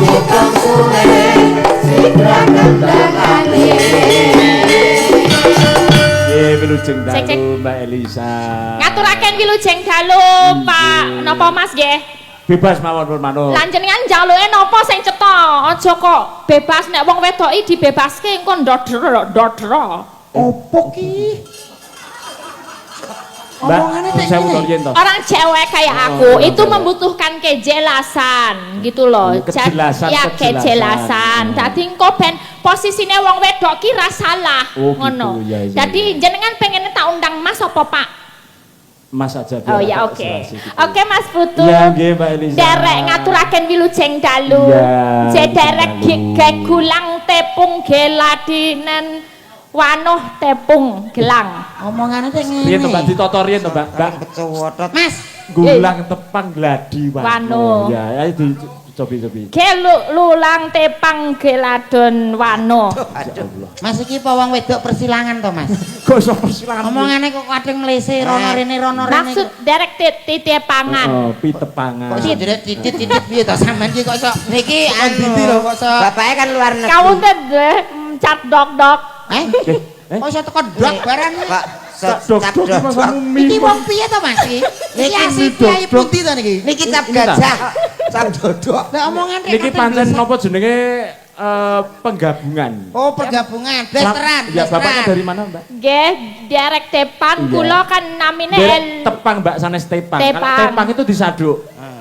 hitung suwe sikra kendangane Wilujeng dalu Mbak Elisa. Ngaturaken wilujeng dalu Pak napa Mas nggih? Bebas mawon pun manut. Lan jenengan njaluke napa sing cetha? Aja kok bebas nek wong wedoki dibebaske engko ndodro. Opo ki? Mbak, saya utul yen to. Orang cewek kayak aku itu membutuhkan kejelasan gitu loh. Kejelasan, ya kejelasan. Dadi engko ben posisine wong wedok ki ra salah ngono. Dadi jenengan pengen tak undang Mas apa Pak? Mas aja. Oh ya oke. Oke Mas Putu. Ya nggih Mbak Elisa. Derek ngaturaken wilujeng dalu. Derek gulang tepung geladinen wanuh tepung gelang. Omongane tek ngene. Riyen to Mbak ditata riyen to Mbak. Becowotot. Mas, gulang tepang gladi wanuh. Ya, ayo dicobi-cobi. Lulang tepang geladon wanuh. Mas iki apa wong wedok persilangan to, Mas? Kok iso persilangan? Omongane kok kadang mlese rono rene. Maksud derek titepangan. Oh, pitepangan. Kok derek titit piye to sampean iki kok iso niki anu kok iso. bapake kan luar negeri Kamu teh cat dok. Kok iso teko dok barang. Pak Dok Iki wong piye to, Mas? Iki asli kiai putih to niki. niki cap gajah cap dodok Lah omongan Niki pancen napa jenenge penggabungan. Oh, pergabungan, besteran. Ya, bapaknya dari mana, Mbak? Nggih, derek tepan kula kan namine Tepang Mbak sanes tepang. Tepang. Kalau tepang itu disaduk.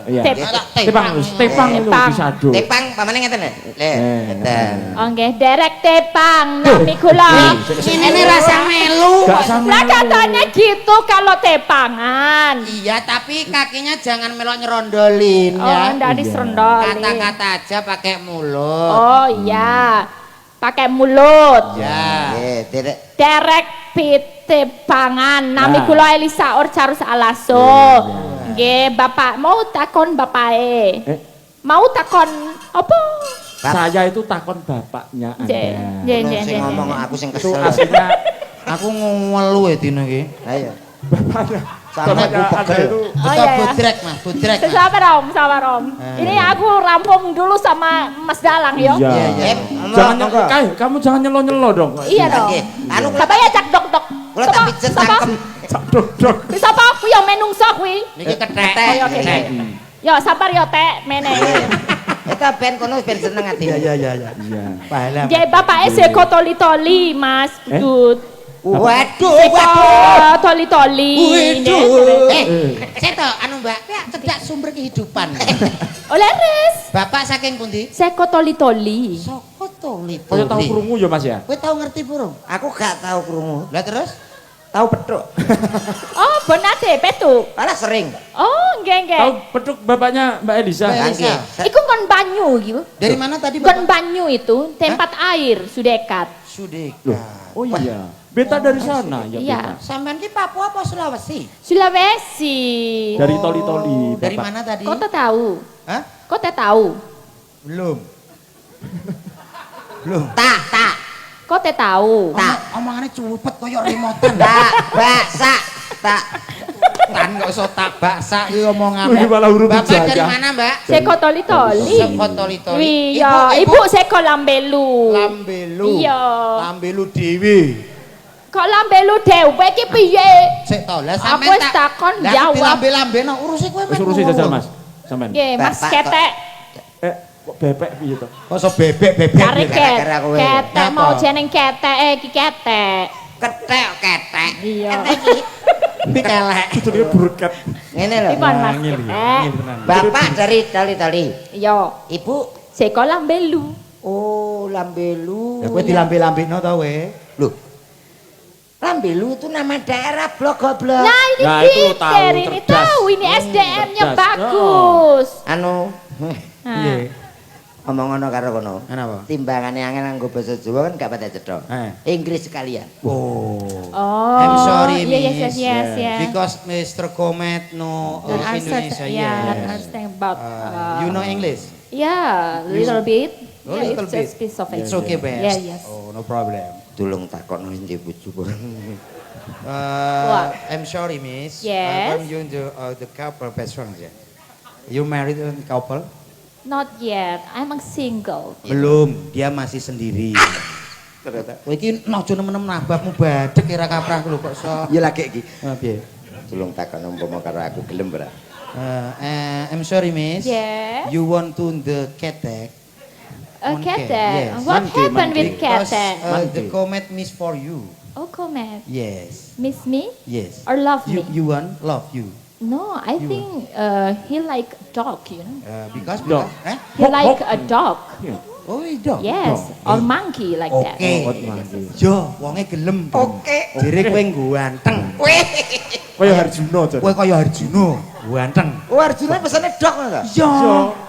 Iya. Tepang itu disaduk. tepang pamane ngeten lho ngeten Oh nggih, derek tepang nami kula. Ini rasa melu. Gak sama. Lah katanya gitu kalau tepangan. Iya, tapi kakinya jangan melok nyerondolin Oh, ya. ndak diserondoli. Kata-kata aja pakai mulut. Oh iya. Pakai mulut. Ya. nggih derek Derek pitepangan nami kula Elisa Orcarus Alaso. Nggih, Bapak mau takon bapake. Mau takon apa? Saya itu takon bapaknya Anda. sing ngomong aku sing Itu kesel aslinya Aku ngelu ya dino iki. ayo bapaknya. sama aku pegel itu Oh iya. Budrek, Mas, budrek. Mas. Sabar Om. Ini aku rampung dulu sama Mas Dalang yo. Iya. Jangan kamu jangan nyelo-nyelo dong. Iya dong. nggih anu Coba ya cak dok. kula tak pijet cangkem Dok. Bisa apa aku yang menungso kuwi? Niki kethek. Oh, oke. Yo sabar yo Tek, mene. eta ben kono ben seneng ati Iya. Pahala. Nggih bapake seko toli-toli Mas Dut. waduh Toli-toli. Seto anu Mbak, kayak cedak sumber kehidupan. Oleh res. Bapak saking pundi? Seko toli-toli. Soko toli. Kau tahu krungu ya Mas ya? Kowe tau ngerti burung? aku gak tahu krungu Lah terus? tahu petruk Oh, bonate petuk. malah sering Oh, nggih. Tahu petuk bapaknya Mbak Elisa? Mbak Elisa. Iku kon banyu gitu. Dari mana tadi Kon Bapak? banyu itu tempat air sudekat. Sudeka. Oh iya. Beta dari sana ya. Iya. Beta. Sampean ki Papua apa Sulawesi? Sulawesi. Dari toli-toli. Dari Bapak. mana tadi? Kau tak tahu? Hah? Kau tak tahu? Belum. Belum. tak Kau tak tahu? Omongannya cupet koyo remotan. baksa tak Tan kok iso tak baksa iki omongan. Wih, malah huruf Bapak dijaga. dari mana, Mbak? Seko toli-toli. Seko toli-toli. Iya, ibu seko lambelu. Lambelu. Iya. Lambelu dewi. Kok lambelu dhewe iki piye? Sik to, lah Aku sampean wis takon jawab. Lambe-lambeno urusi kowe Wis urusi jajal Mas. Sampean. Nggih, Mas Bapak, ketek. Kok bebek piye to? kok iso bebek. Cari gara-gara kowe. ketek Apa? mau jeneng ketek iki ketek. ketek Iya. Iki kelek. Jenenge burket. ngene lho Ipon Mas Ngil, ketek. ngil tenan. bapak dari tali-tali Iya, ibu seko lambelu. oh lambelu Ya kowe dilambe-lambeno to kowe. loh Lambelu itu nama daerah blok goblok Nah ini Nah, itu pinter, tahu, ini cerdas. tahu, ini SDM-nya cerdas. bagus. anu Nah, Piye? ngomong ngono karo kono Kenapa? timbangannya angin nganggo basa Jawa kan gak pada cetha Inggris sekalian Oh. Oh, I'm sorry, iya, Miss. yes. Because Mr. Komet no Don't Indonesia. yeah, Yes. understand about. You know English? Yeah, little bit. Oh, Yeah, little it's bit. just piece of it. It's okay, Bes. Yeah, yes. Oh, no problem. tulung takon endi bojo I'm sorry, Miss. Yes. I'm you the couple best friends. Yeah. You married a couple? Not yet. I'm a single. Belum, dia masih sendiri. Ternyata. Kowe iki aja nemen-nemen nabahmu badhek kira kaprah lho kok iso. Ya lagi iki. Piye? Tulung takon umpama karo aku gelem ora? I'm sorry, miss. Yes. You want to the Ketek? Ketek. Yes. What Monkey, happened with Because Ketek? the comet miss for you. Oh, comment. Yes. Miss me Yes. or love You, me? you want love you. No, I think he like dog, you know. Because Dog. He like a dog. Oh, iya. Yes, or monkey like that. Oke. Yo, wonge gelem. Oke. Jere kowe ganteng. Kaya Harjuna jar. Kowe kaya Arjuna, ganteng. Oh Arjuna pesane dok ngono ta? Iya.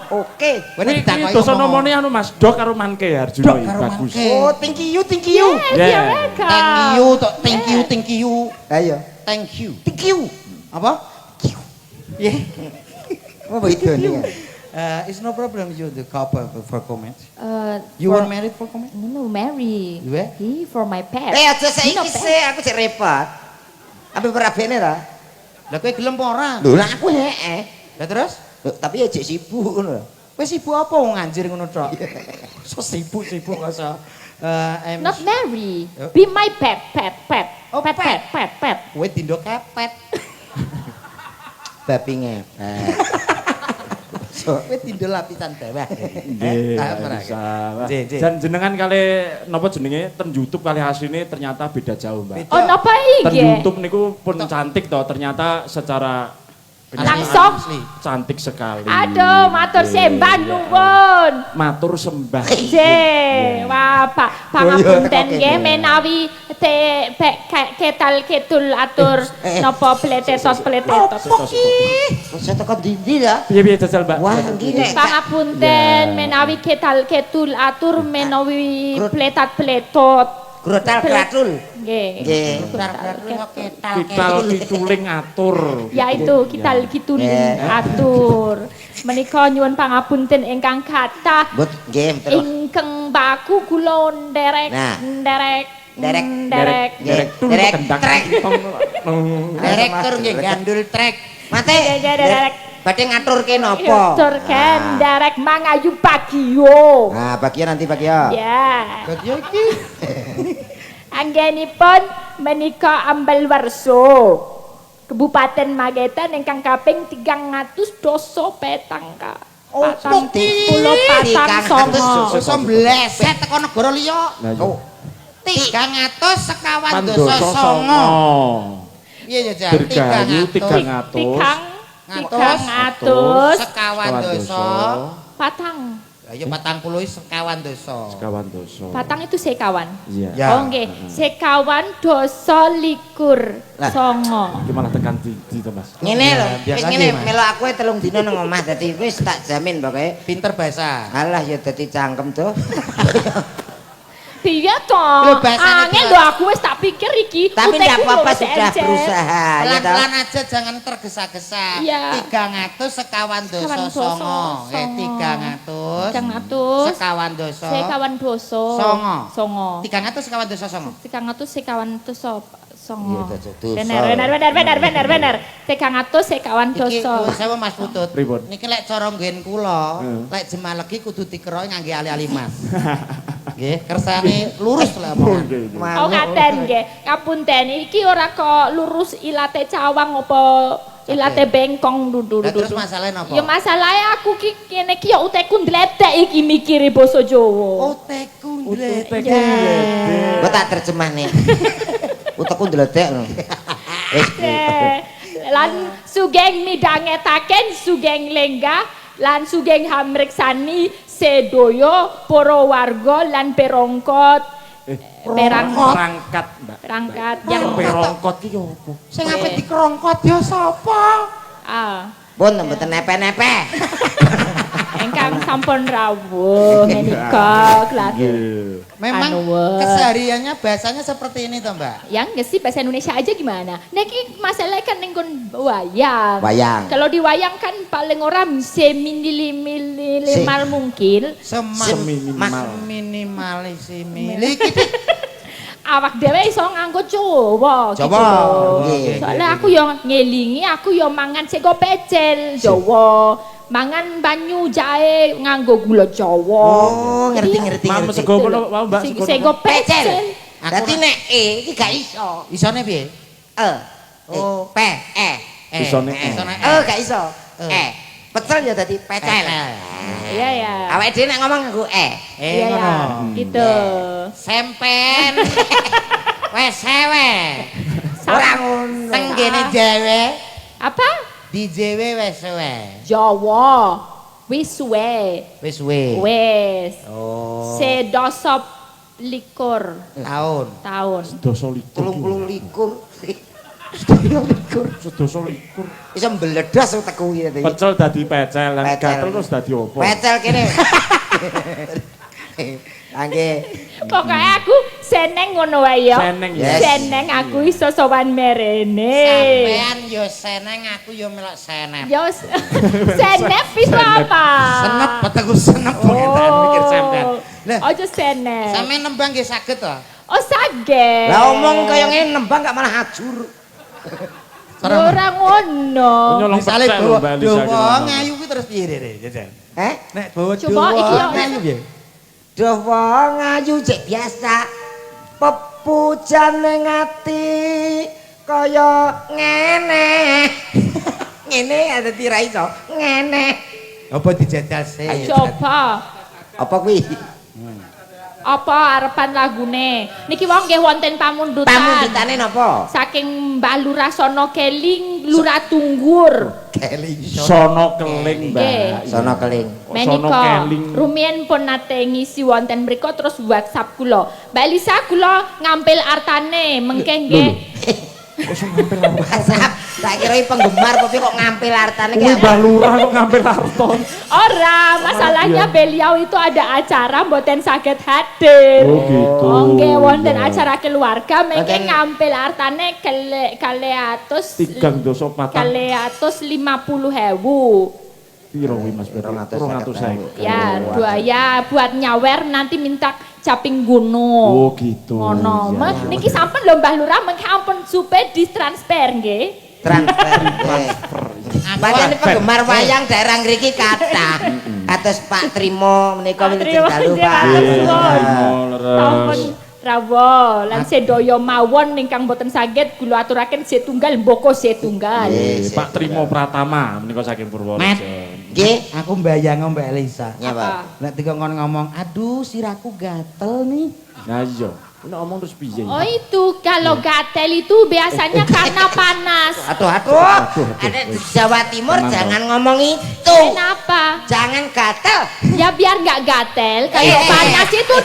Oke. Kowe nek Iki ditakoki dosa ngomong. nomone anu Mas, Dok karo Manke Harjuna Dok iki karo bagus. Manke. Oh, thank you, thank you. Yes, Yeah. you're welcome. Thank you, tok. Thank you. Ayo. Thank you. Thank you. Apa? Yeah. Apa itu nih? It's no problem you the couple for comment. You For- want married for comment? No, Mary. Yeah? He for my pet. Aja He no saiki pet. sih aku cek repot. Apa berabene ta? Lah kowe gelem apa ora? Lho lah aku heeh. Lah terus? Loh, tapi aja sibuk ngono. Kowe sibuk apa wong anjir ngono tok? So sibuk kok so. I'm Not Mary. Oh. Be my pet. Oh, pet. kowe dindo kepet. Babi ngepet. So, kowe dindo lapisan bawah. Nggih, Paham ora? bisa. Nggih, nggih. Dan jenengan kali napa jenenge ten YouTube kali asline ternyata beda jauh, Mbak. Oh, napa Ten iki? YouTube niku pun cantik toh, ternyata secara Langsung. Asli. cantik sekali. Aduh, matur Nggih, sembah iya. nuwun. Matur sembah. Je, wah Pak, pangapunten teko nggih kene. menawi ketal ketul atur napa pletetot. Saya tekan dindi ta? Piye-piye jajal, Mbak? Wah, iki nek Pangapunten Ya. menawi ketal ketul atur menawi Krut. pletat. grotal kratul. Nggih. Nggih. Kital kituling atur. Ya itu kital kituling Ya. atur. Menika nyuwun pangapunten ingkang kathah. But nggih terus. Ingkang baku kula nderek Nah. nderek Derek. nderek Derek tul Derek, kendak. trek. Direktur nggih gandul trek. Mate. Derek. Badhe ngaturke napa? Turken nderek mangayu bagio. Nah, bagian nanti bagian. Ya. Kok yo iki? Anggenipun menika Ambal Warso. Kabupaten Magetan ingkang kaping 300 doso petang ka. Oh, Patang putih. puluh patang 300 songo. Dosa mbleset teko negara liya. Nah, iya. Oh, 300 sekawan Pandoso dosa songo. songo. Iya ya, Jan. Dirgayu 300 Tikang atus sekawan dosa. patang. Ayo 40 sekawan dosa. Sekawan dosa. Patang itu sekawan. Iya. Ya. Oh nggih, sekawan dosa likur Lah. songo. Iki malah tekan di to, Mas. ngene lho. biar Wis lagi, ngene Mas. melok aku 3 dina nang omah dadi wis tak jamin pokoke. Pinter bahasa. Alah ya dadi cangkem tuh. Piye to? Lho, bahasane Angel piye? lho aku wis tak pikir iki. Tapi utekku tidak apa-apa lho, sudah encer. berusaha ya toh. Pelan-pelan aja jangan tergesa-gesa. Iya. 300 sekawan dosa Sekawan dosa songo. songo. 300 300 sekawan dosa. sekawan dosa Songo. songo 300 sekawan dosa songo. 300 sekawan dosa songo Iya, dosa. bener 300 sekawan Iki dosa saya Mas Putut. Pripun? Niki lek cara nggen kula, Heeh. lek jemalegi kudu dikeroki ngangge ali-ali Mas. Nggih, kersane lurus lah omongan. oh ngaten nggih ngapunten iki ora kok lurus ilate cawang apa ilate bengkong dudu Lah terus masalahnya napa? ya masalahnya aku ki kene ki ya uteku ndletek iki mikiri basa Jawa Oteku Utek Ya. Gua tak terjemahne. Utekku ndledek lho. Wis lan sugeng midhangetaken sugeng lenggah lan sugeng hamreksani sedoyo para warga lan perongkot Perangkat, Mbak. perangkat yang Perongkot iki opo? Sing ape dikrongkot ya sapa? pun mboten nepe-nepe. ingkang sampun rawuh menika kelas Nggih. Memang Anuwun. kesehariannya bahasanya seperti ini toh, Mbak. yang nggak sih bahasa Indonesia aja gimana? Niki masalahnya kan nenggon wayang. Wayang. Kalau di wayang kan paling orang seminimal mungkin. Seminimal. Minimalis miliki. Awak dhewe iso nganggo Jawa gitu. Jawa, loh. nggih. Soalnya aku yang ngelingi, aku yang mangan sego pecel Jawa. mangan banyu jahe nganggo gula Jawa. Oh, ngerti. Mam sego kono mau Mbak sego. Sego pecel. Dadi nek iki gak iso. Isone piye? Oh, Isone. gak iso. Pecel ya dadi pecel. Iya ya. Awake dhewe nek ngomong nganggo Iya ya. Gitu. Sempen. Wes sewe. Ora ngono. Tenggene Jawa. Apa? Di Jawa wes suwe. Jawa. Wis suwe. Wis suwe. Wis. Oh. Sedosop likur Tahun. Sedoso likur. 30 likur. Sedoso likur. Iso mbledas teku iki. Pecel dadi pecel lan Pecel. gatel terus dadi opo? Pecel kene. Angge. Pokoknya aku seneng ngono wae ya. Seneng ya. Seneng aku iso sowan merene. Sampean yo seneng, aku yo melok senep. Yo senep iso apa? Senep peteku senep pengen mikir sampean. Lah, Ojo senep. sampean nembang nggih saged to? Oh saged. Lah omong kaya ngene nembang gak malah ajur. Ora ngono. Nyolong Misale pecel lho Mbak Lisa. dawa ngayu kuwi terus piye Rere jajan? Nek bawa Coba iki yo ngayu piye? Dawa ngayu jek biasa. Pepujane ngati kaya ngene. Ngene ada tira iso. Ngene. Apa dijajal sih? Coba. Apa kuwi? Apa arepan lagune? Niki wong nggih wonten pamundutan. Pamundutane napa? Saking Mbah Lurah Sono Keling, Lurah Tunggur. Keling. Sono keling Mbak. Nggih. Sono keling. Sono Menika keling. rumiyin pun nate ngisi wonten mriku terus WhatsApp kula. Mbak Lisa kula ngampil artane mengke nggih. Kok sing ngampil arton? WhatsApp. Tak kira penggemar kok kok ngampil artane Kuwi Mbah Lurah kok ngampil arton. Ora, masalahnya beliau itu ada acara mboten saged hadir. Oh gitu. Oh nggih wonten acara keluarga mengke Mboten- ngampil artane kale atus 350.000. Piro kuwi Mas Bro? 250. Ya, ya buat nyawer nanti minta caping gunung. Oh gitu. Ngono. Iya. Niki sampun lho Mbah Lurah mengke ampun supe ditransfer nggih. Transfer. Padahal penggemar wayang daerah ngriki kathah. Kados Pak Trimo menika Trimo, dalu nggih, Pak. matur suwun. Leres. Sampun rawuh lan sedaya mawon ingkang boten saged kula aturaken setunggal mboko setunggal. Pak Trimo Pratama menika saking Purworejo. Met. Nggih. Aku mbayang Mbak Elisa. Ya, Pak. Nek dikon ngomong, "Aduh, siraku gatel nih." Nah iya. Nek omong terus piye? Oh itu kalau gatel itu biasanya karena panas. Aduh. Ada di Jawa Timur Tenang, jangan ngomong itu. Kenapa? Jangan gatel. Ya biar nggak gatel. Kalau Eh, panas itu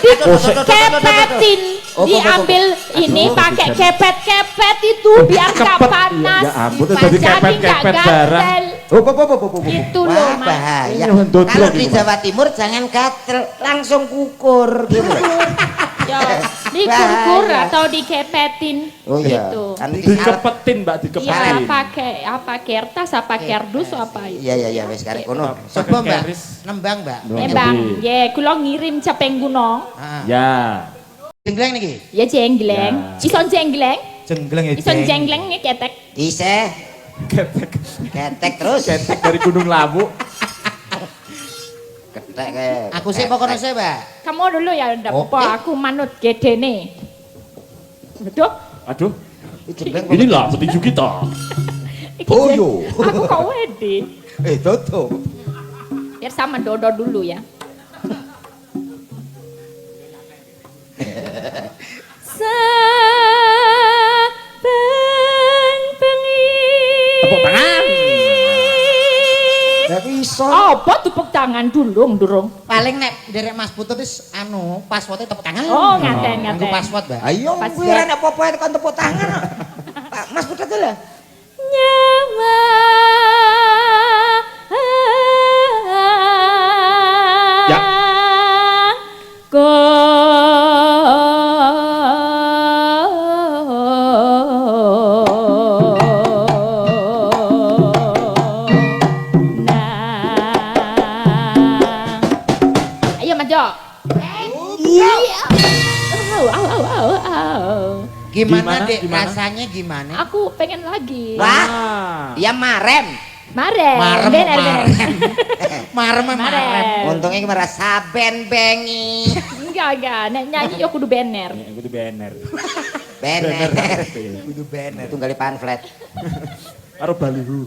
dikepetin, diambil ini pakai kepet-kepet itu biar nggak Kepet. panas. Ya ampun, itu jadi Jadi nggak kepet-kepet barang. gatel. Itu loh Wah, mas. bahaya. Ini ndodrok Kalau ini, di Mas. Jawa Timur jangan gatel, langsung kukur gitu. Ya, dikurkur Bahaya. atau dikepetin. Oh iya. Gitu. Kan Dikepetin Mbak, Iya dikepetin. pakai apa kertas apa kerdus apa itu. Iya wis karek kono. Coba Mbak, Keris. nembang Mbak. Eh bang, ya kula ngirim capeng gunung. Ya. Jenggleng niki. Ya jenggleng. Ya. Ison jenggleng. Jenggleng ya. Ison jenggleng ya ketek. Iseh Ketek. ketek terus. Ketek dari Gunung Lawu. Ketek kayak. Aku sih pokoknya sih, Mbak. Kamu dulu ya ndak Oh, apa aku manut gedene. Betul? Aduh. Jembleng Inilah petinju kita. Iki Boyo. Aku kok wedi. Toto. Biar sama Dodo dulu ya. Saben bengi. Tepuk tangan. Tapi iso. Apa tepuk tangan durung. Paling nek derek Mas Putut wis anu, password tepuk tangan. Oh, ngaten. Nganggo password, Mbak. Ayo Pas kuwi ya. ora nek apa-apa tekan tepuk tangan. Pak Mas Putet lho. Nyawa Ya. Ayo Majo. Iya. Au. Gimana, Gimana, Dek? gimana? Rasanya gimana? Aku pengen lagi. Wah. Ya marem. Marem. Marem. Bener. Marem. Untungnya iki merasa ben bengi. Enggak. Nek nyanyi yo kudu bener. Kudu banner. Bener. Kudu bener. Tunggal pamflet. Karo baliho.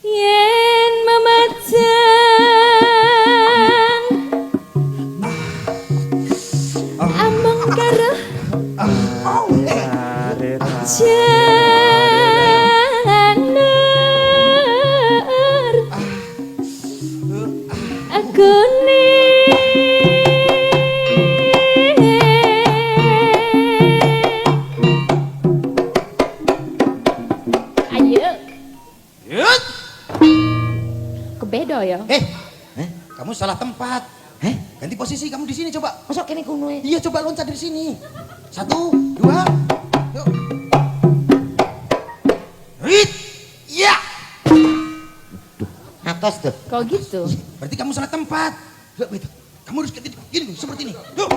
Yen memacan ambang karo janer aku ayo kebedo ya. Kamu salah tempat. Ganti posisi kamu di sini coba. Masuk kene kuno e. Iya coba loncat dari sini. 1, 2, yuk. Rit, iya. Atos tuh. Kok gitu? Berarti kamu salah tempat. Yuk, begitu. Kamu harus gini, seperti ini. Yuk.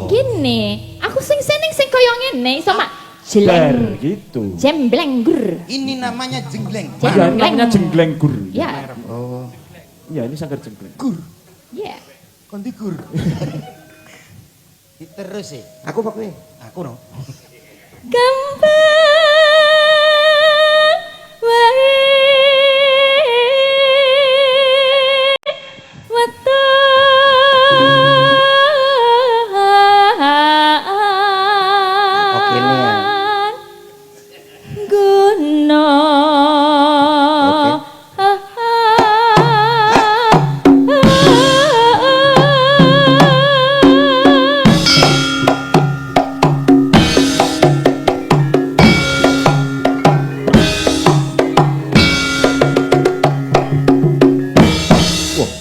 Gini, aku sing koyo ngene iso mak Jleng gitu. jemblenggur. Ini namanya jenggleng. Iya, namanya jenggleng gur. Ya, Oh, Iya, ini sanggar jenggleng. gur. ya. Konti gur. Terus sih. Aku apa kowe? Aku no. Gampang wae Oke nih ya. Guna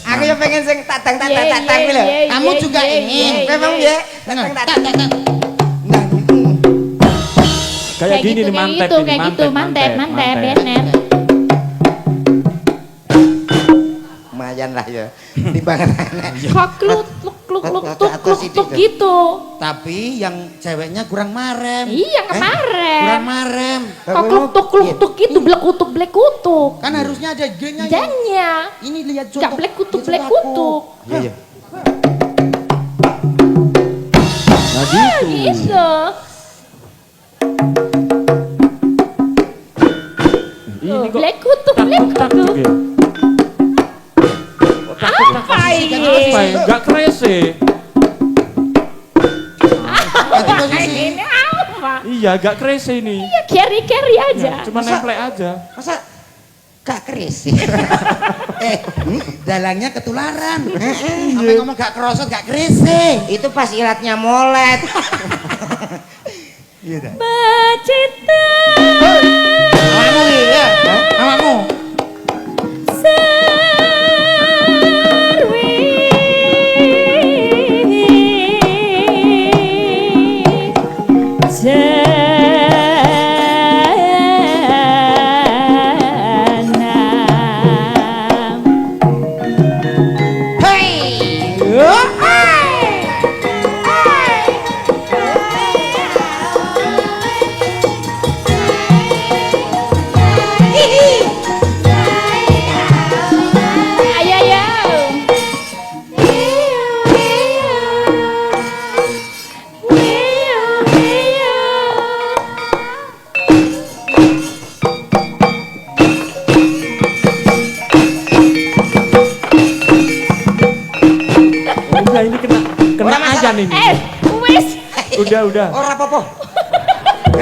Aku yang pengen sing tatang Ye, kuwi lho. ye, Kamu ye, juga ye, ingin. ye, Kowe mau ye. ya? Tatang. Kayak gini nih mantep gitu, ini, kayak gitu, mantep, bener. Lumayan lah ya. Timbangan anak. Kok kluk gitu. Tapi yang ceweknya kurang marem. Iya kemarin. Kurang marem. Kok kluk gitu, blekutuk. Kan harusnya ada G-nya. Janya. Ini lihat Gak contoh. blekutuk. Iya. Nah gitu. Gitu. Ini kok Blekutuk. takut ya. Apa ini? Apa ya? Gak krese. Ganti posisi. Ini apa? Iya, gak krese ini. Ya carry aja. Cuma nemplek aja. Masa gak keris? Dalangnya ketularan. Sampai ngomong gak kerosot, gak kerese. Itu pas ilatnya molet. Iya dah. Bacita Awakmu iki ya. Awakmu. sarwi janam. Ayo, ayo. Udah ini kena ajan ini. Wis. Udah. Ora apa-apa.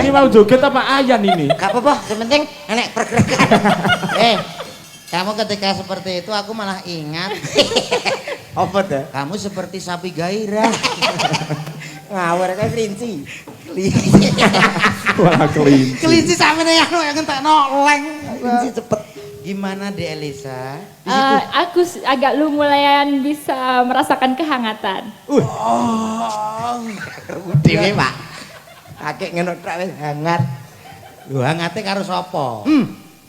Ini mau joget apa ayan ini? Gak apa-apa, sementing enek pergerakan. Kamu ketika seperti itu aku malah ingat. Apa tuh? Kamu seperti sapi gairah. Ngawur kayak kelinci. Wah, kelinci. Kelinci sampe yang ngentek noleng. Kelinci cepet. Gimana De Elisa? Aku agak lumayan bisa merasakan kehangatan. Dewe, Pak. Kakek ngono tok wis hangat. Lho hangate karo sapa?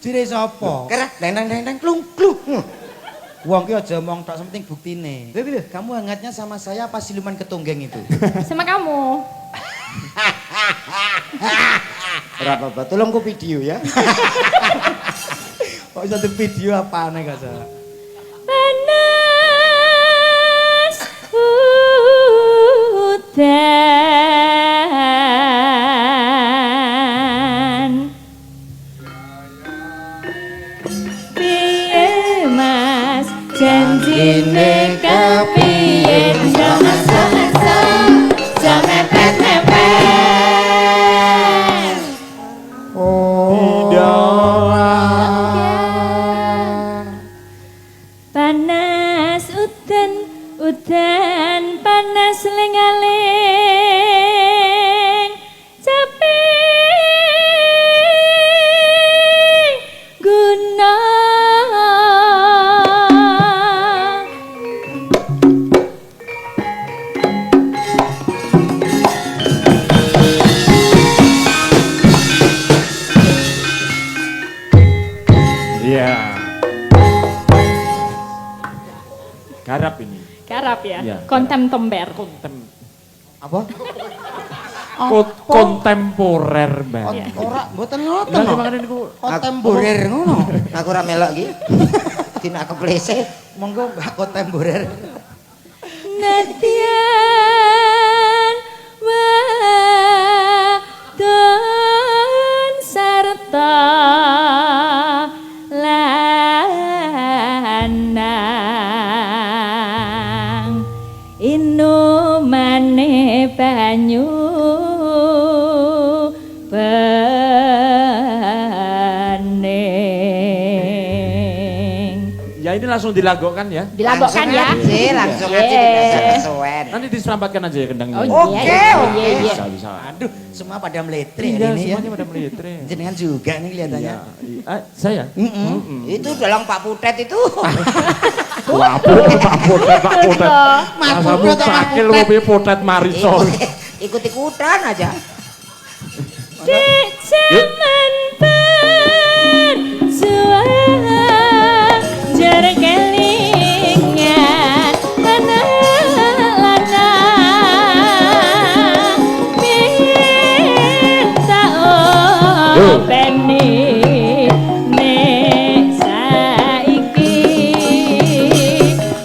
Jire sapa? Kerah dendang klung klung. Wong ki aja omong tok penting buktine. Kamu hangatnya sama saya apa siluman ketunggeng itu? Sama kamu. Ora apa-apa, tolong ku video ya. Kok satu video apane gak salah. Panas udan piye mas janjine kepiye panas udan panas lengaling capek guna Iya. Garap ini. garap ya, Iya, kontem tomber. Apa? Kontemporer, Mbak. Ora mboten ngoten. Lah no. makane niku Kontemporer ngono. Aku ora melok iki. Dina kepleset. Monggo Mbak kontemporer. Nadyan wadon sarta lanang inumane banyu bening. Ya ini langsung dilagokkan ya. Dilagokkan ya. Langsung aja Iya. tidak kesuwen. Nanti diserampatkan aja ya kendangnya. Oh, Oke, iya, oke. iya, iya. Bisa. Aduh, semua pada meletre Iya, hari ini ya. semuanya pada melitre. Jenengan juga nih kelihatannya. Iya. Saya? Itu dalam Pak Putet itu. Wah, Pak Potet. Mas Masa Putet sama mutakel Putet. kopi Potet Marisol. Ikut-ikutan aja. Di zaman berjuang jarak kelingan lanang minta openi nek saiki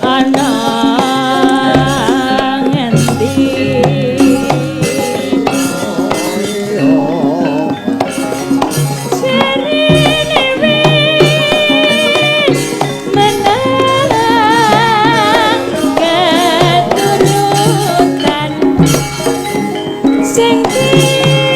ana ngendi sing digedhang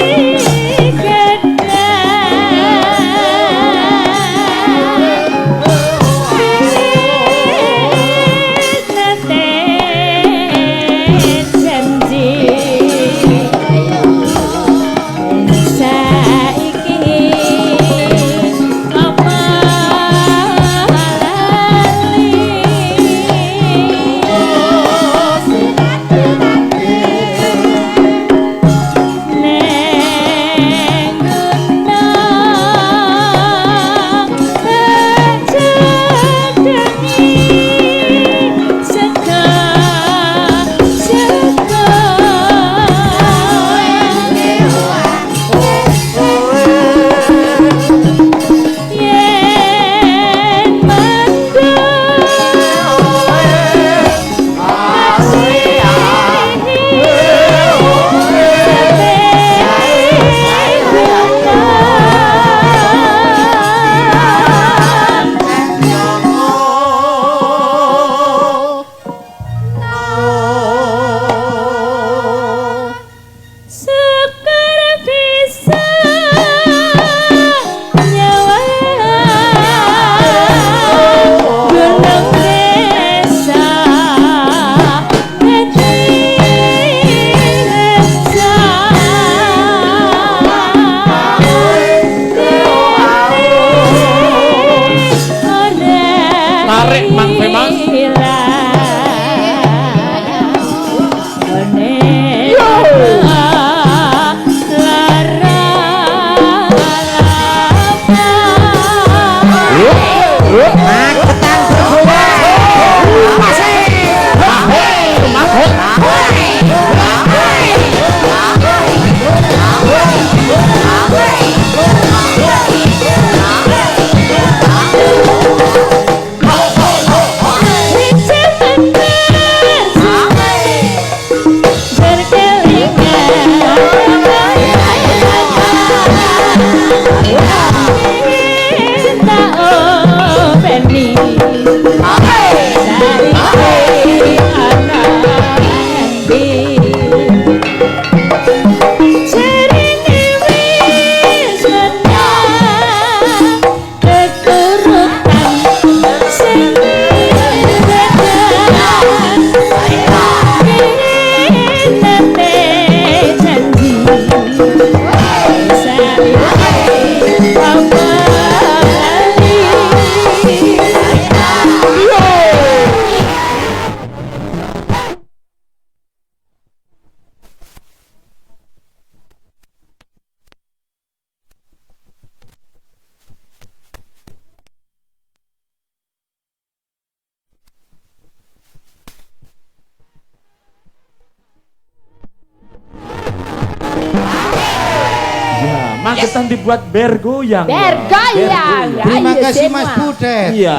Magetan dibuat bergoyang. Bergoyang. Terima Ayo kasih semua. Mas Budet. Iya.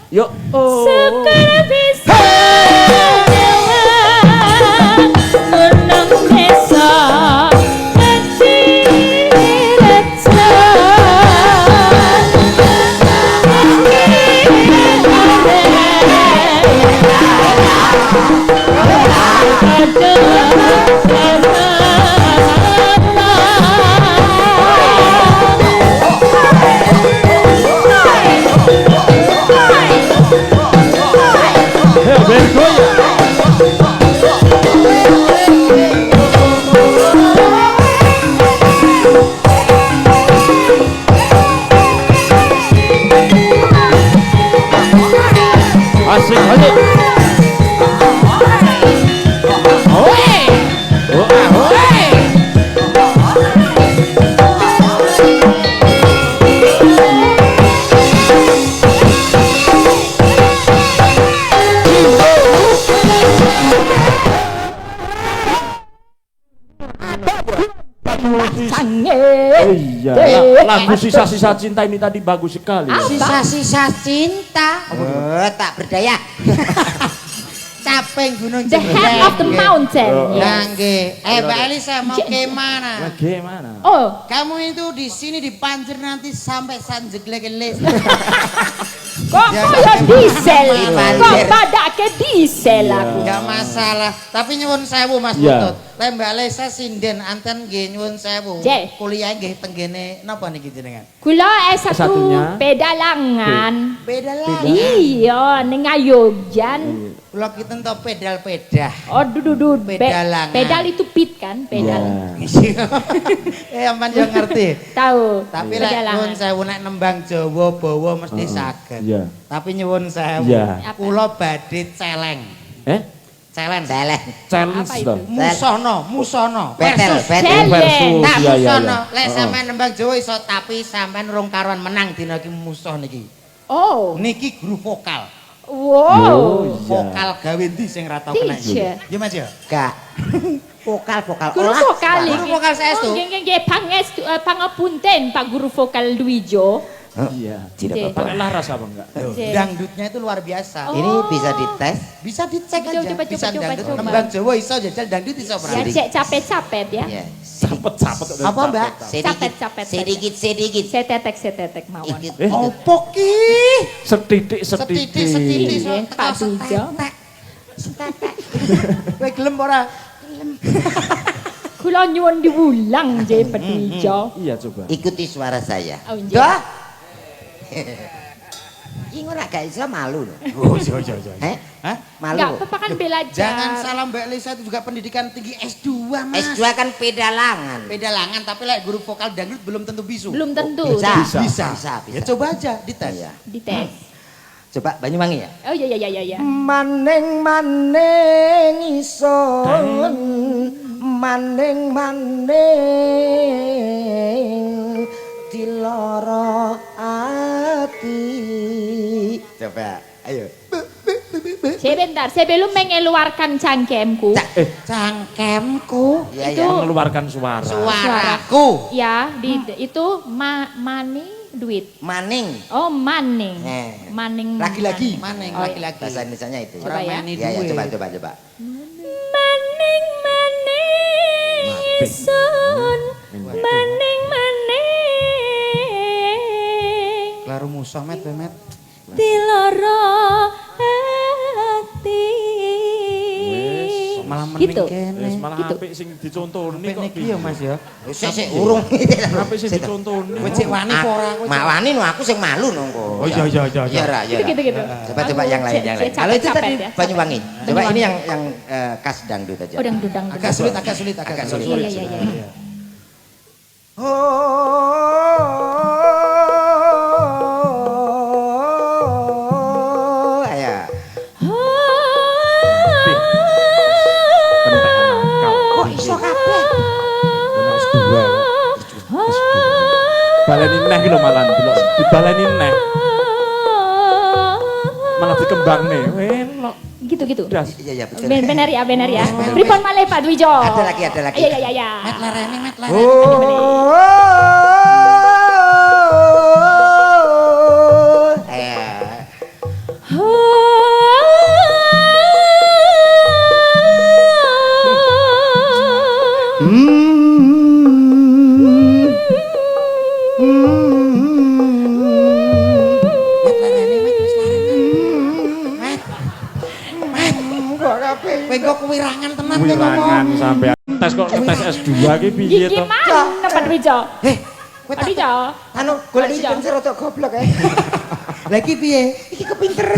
Yuk. Sekarang bisa menang desa kecil Bergoyang. Asik, asik. Hoi. Hoi. sange. Iya, lagu sisa-sisa cinta ini tadi bagus sekali. Sisa-sisa cinta. Tak berdaya. Capek gunung The head of the mountain. Nah, nggih. Mbak Elisa mau kemana? Bagaimana? Oh, Kamu itu di sini dipanjer nanti sampai sanjeglek-lek. kok kaya diesel? Dipanjer. Kok badake diesel aku? Enggak masalah, tapi nyuwun sewu Mas Iya. Putut. Lek Mbak Elisa sinden anten nggih nyuwun sewu. Jeh. Kuliah nggih tenggene napa niki jenengan? Kula S1 S1-nya? pedalangan. Beda lah. Iya, ning Ayogjan. Kula kita entuk pedal-pedah. Oh, dudu Pedalangan. pedal itu pit kan, pedal. Ampun yo ngerti. Tahu. Tapi lek nyuwun sewu nek nembang Jawa bawa mesti saged. Iya. Tapi nyuwun sewu. Iya. Kula badhe celeng. Celeng. Challenge Apa itu? toh. Musono. Versus, Versus. Tak iya, iya, musono. iya. Lek sampean nembang Jawa iso tapi sampean rung karuan menang dina iki musuh niki. Oh, Niki guru vokal. wow. Yo, iya. Vokal gawe ndi sing ra tau kena iki? Teacher. Yo Mas ya. Gak. Vokal. Guru vokal Guru iki. vokal saestu. Oh, nggih pangestu pangapunten Pak Guru Vokal Dwijo. Iya. Tidak Oke. apa-apa. Pakai laras apa enggak? Oke. Dangdutnya itu luar biasa. Oh. Ini bisa dites. Bisa dicek Coba, aja. coba, Bisa coba, dangdut. coba. Nembang Jawa iso jajal dangdut iso Ya berarti. cek capek-capek ya. Ya. Capet-capet. Apa, Mbak? Capek-capek. Sedikit. Setetek mawon. Ikut. Opo ki? Setitik. Setitik. Iya, Pak Dujo. Kowe gelem ora? Kula nyuwun diulang je Pak Dwijo. Iya coba. Ikuti suara saya. Oh, nggih. Dah. Ini ora gak iso malu loh. Oh, iya. Hah? Malu. Enggak apa-apa kan belajar. Jangan salah Mbak Lisa itu juga pendidikan tinggi S2 Mas. S2 kan pedalangan. Pedalangan tapi lek guru vokal dangdut belum tentu bisu. Belum tentu. Bisa. Bisa. Ya coba aja dites. Iya. Dites. Coba Banyuwangi ya. Oh iya. Maning ison maning diloro ati. Coba, ayo. Sebentar, sebelum mengeluarkan cangkemku. Cangkemku, Ya, Itu- ya. Mengeluarkan suara. suaraku. Ya, itu money duit. Maning. Oh, maning. Maning. Maning. Maning Oh, iya. laki-laki. Bahasa Indonesianya itu. Coba ya. Mani Ya, ya, duwe. coba. Maning sun. Maning. Klaru musuh met. Diloro hati. Malah Gitu. mending kene. Wis malah Gitu. apik sing dicontoni Apik kok. niki ya Mas ya. Sik urung. Apik sing dicontoni. Kowe cek wani apa ora? Kowe cek- Mak wani no aku sing malu no kok. Oh iya. Iya ra, iya. ra. Gitu. Coba yang lain. Kalau itu tadi Banyuwangi. Coba ini yang khas dangdut aja. Oh, dangdut. Agak sulit. Iya. Oh, ya. Kok iso kabeh? Baleni neh ki lho malah delok dibaleni neh. Malah dikembangne. Welok. Gitu. Das. Iya, betul. Bener ya. Pripun malih Pak Dwijo? Ada lagi. Iya. Met lerene. Oh, kan kowe wirangan ngomong. sampai tes kok tes S2 ki piye to? Gimana Pak Dwijo? Kowe Pak Dwijo. Anu golek sikil sing rada goblok ae. Lah iki piye? Iki kepinteran.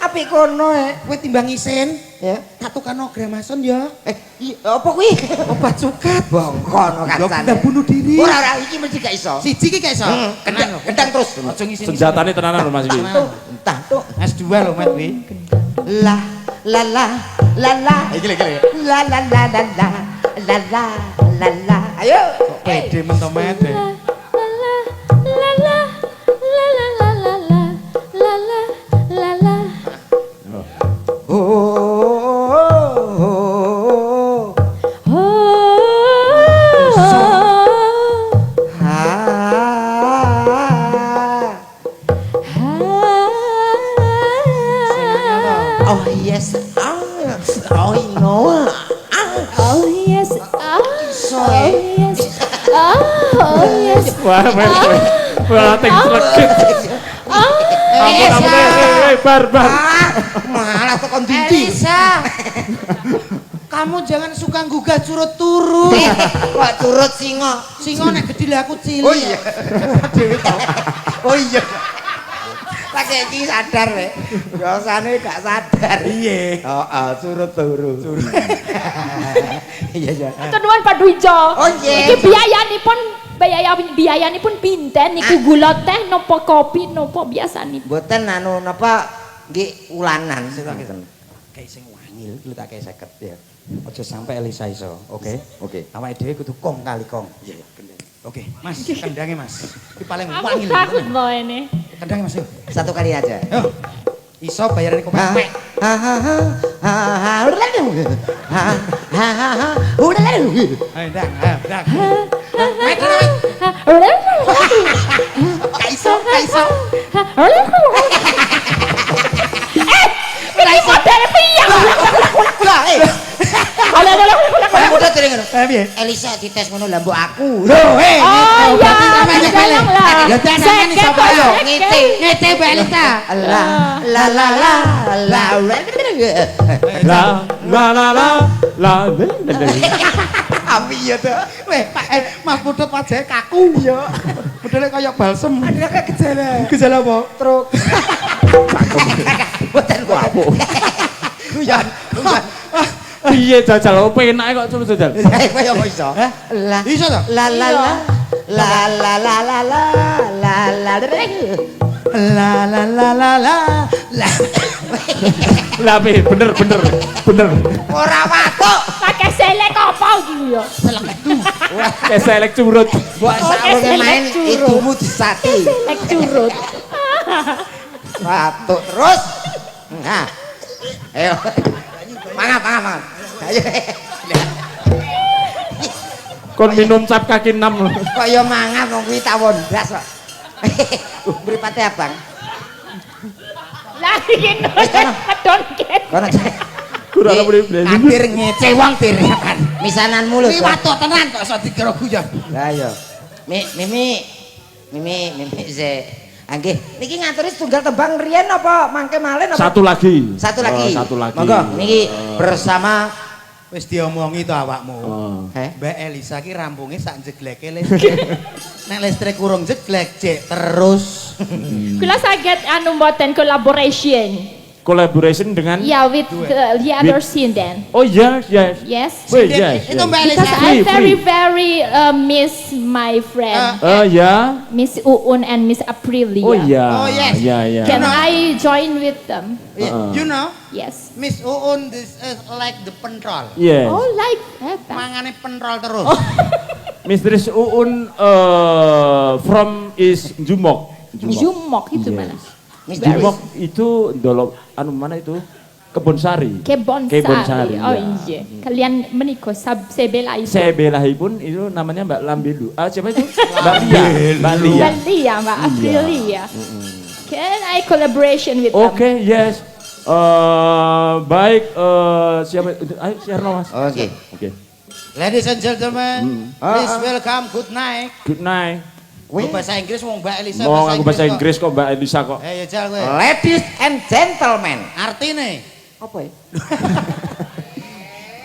Apik kono Kowe timbang isin, ya. tak tukano gramason ya. Apa kuwi? Obat sukat. Bongkono Lho kancane. udah bunuh diri. Ora iki mesti gak iso. Siji ki gak iso. Gendang terus. Aja ngisi. Senjatane tenanan lho Mas iki. Entah tuh. S2 lho Mat kuwi. La la la la la. Iki lho. La la la la la la la la la. Ayo. Pede mentok Mat. La la la la la la la la la la la. Oh. Oh yes. Oh no. Oh yes. Oh yes. Oh yes. Wah, wah, ting slegit. Ampun, bar. Malah tekan dindi. Elisa. Kamu jangan suka gugah curut turut. Kok turut singo. Singo nek gede lah aku cilik. Oh iya. Dewe tau. Oh iya. Pakai iki sadar we. Biasane gak sadar. Iya. Heeh, surut turu. Iya iya. Kenuan Pak Dwijo. Oh, iya. Iki biayanipun pinten niku gula teh nopo kopi nopo biasanipun. Mboten anu napa nggih ulanan. Kayak sing wangil iki lho tak kayak 50 ya. Aja sampai Elisa iso. Oke. Awake dhewe kudu kong kali kong. Iya, kendang. Oke, Mas, kendangnya Mas. Iki paling Aku wangil. takut loh ini. Kendangnya Mas. Yuk. Satu kali aja. Yo. Iso bayaran kok pepek. Ayo ndang, ndang. Mek. Kaiso. Ini model piye? Udah tering ngono. Piye? Elisa dites ngono lah mbok aku. Loh, Oh ya, namanya tolong lah. Ya tangan Seket, sapa yo? seket. Ngete Mbak Elisa. La la la la la. La. Api ya to. Weh, Mas Putut wajahe kaku ya. Modele kaya balsem. Ada gejala. Gejala apa? Truk. Boten ku apa. Guyon. Piye jajal opo enake kok terus jajal. Kaya kok iso? La. Iso to? La la la. La la la la la la la. La la la la la. Lah bener. Ora watuk. Pakai selek apa gitu ya? Keselek curut. Mbok sakone main ibumu disati. Selek curut. Watuk terus. Nah. Ayo. Mangan. Ayo. Kon minum cap kaki 6 lho. Kaya mangan wong kuwi tawon blas kok. Mripate abang. Lah iki kedon ket. Kono. Kurang boleh beli. Kadir ngece wong tir kan. Misananmu lho. Kuwi watuk tenan kok iso dikira guyon. Lah iya. Mimi se. Nggih, niki ngaturi setunggal tembang riyen apa mangke malen apa? Satu lagi. Satu lagi. Monggo niki bersama Wis diomongi to awakmu. Heh. Mbak Elisa ki rampunge sak jegleke listrik. Nek listrik kurang jeglek cek terus. Kula saged anu mboten collaboration. Collaboration dengan Yeah, with the other scene then. Oh yes. Yes. Wait, yes. Itu Mbak Because Elisa. I Free. very miss my friend, Ya. Miss Uun and Miss Aprilia. Oh ya. Oh, yes. Ya. Can I join with them? You know, Yes. Miss Uun this is like the pentrol. Yes. Oh, like that. Mangane pentrol terus. Mistress Uun from is Jumok. Jumok itu Yes. mana? Jumok itu dolop anu mana itu? Kebon Sari. Kebon Sari. Oh Ya. iya. Kalian menikah sebelai itu. Saya belahi pun itu namanya Mbak Lambelu. Siapa itu? Mbak Lia. Lia, Mbak Aprilia. Can I collaboration with them? Oke, yes. Baik, siapa itu? Ayo, Sierno Mas. Oke. Oke. Ladies and gentlemen, please welcome good night. Good night. Gue bahasa Inggris mau Mbak Elisa Mau aku bahasa Inggris kok Mbak Elisa kok. Eh ya jal gue. Ladies and gentlemen. Artine Apa ya?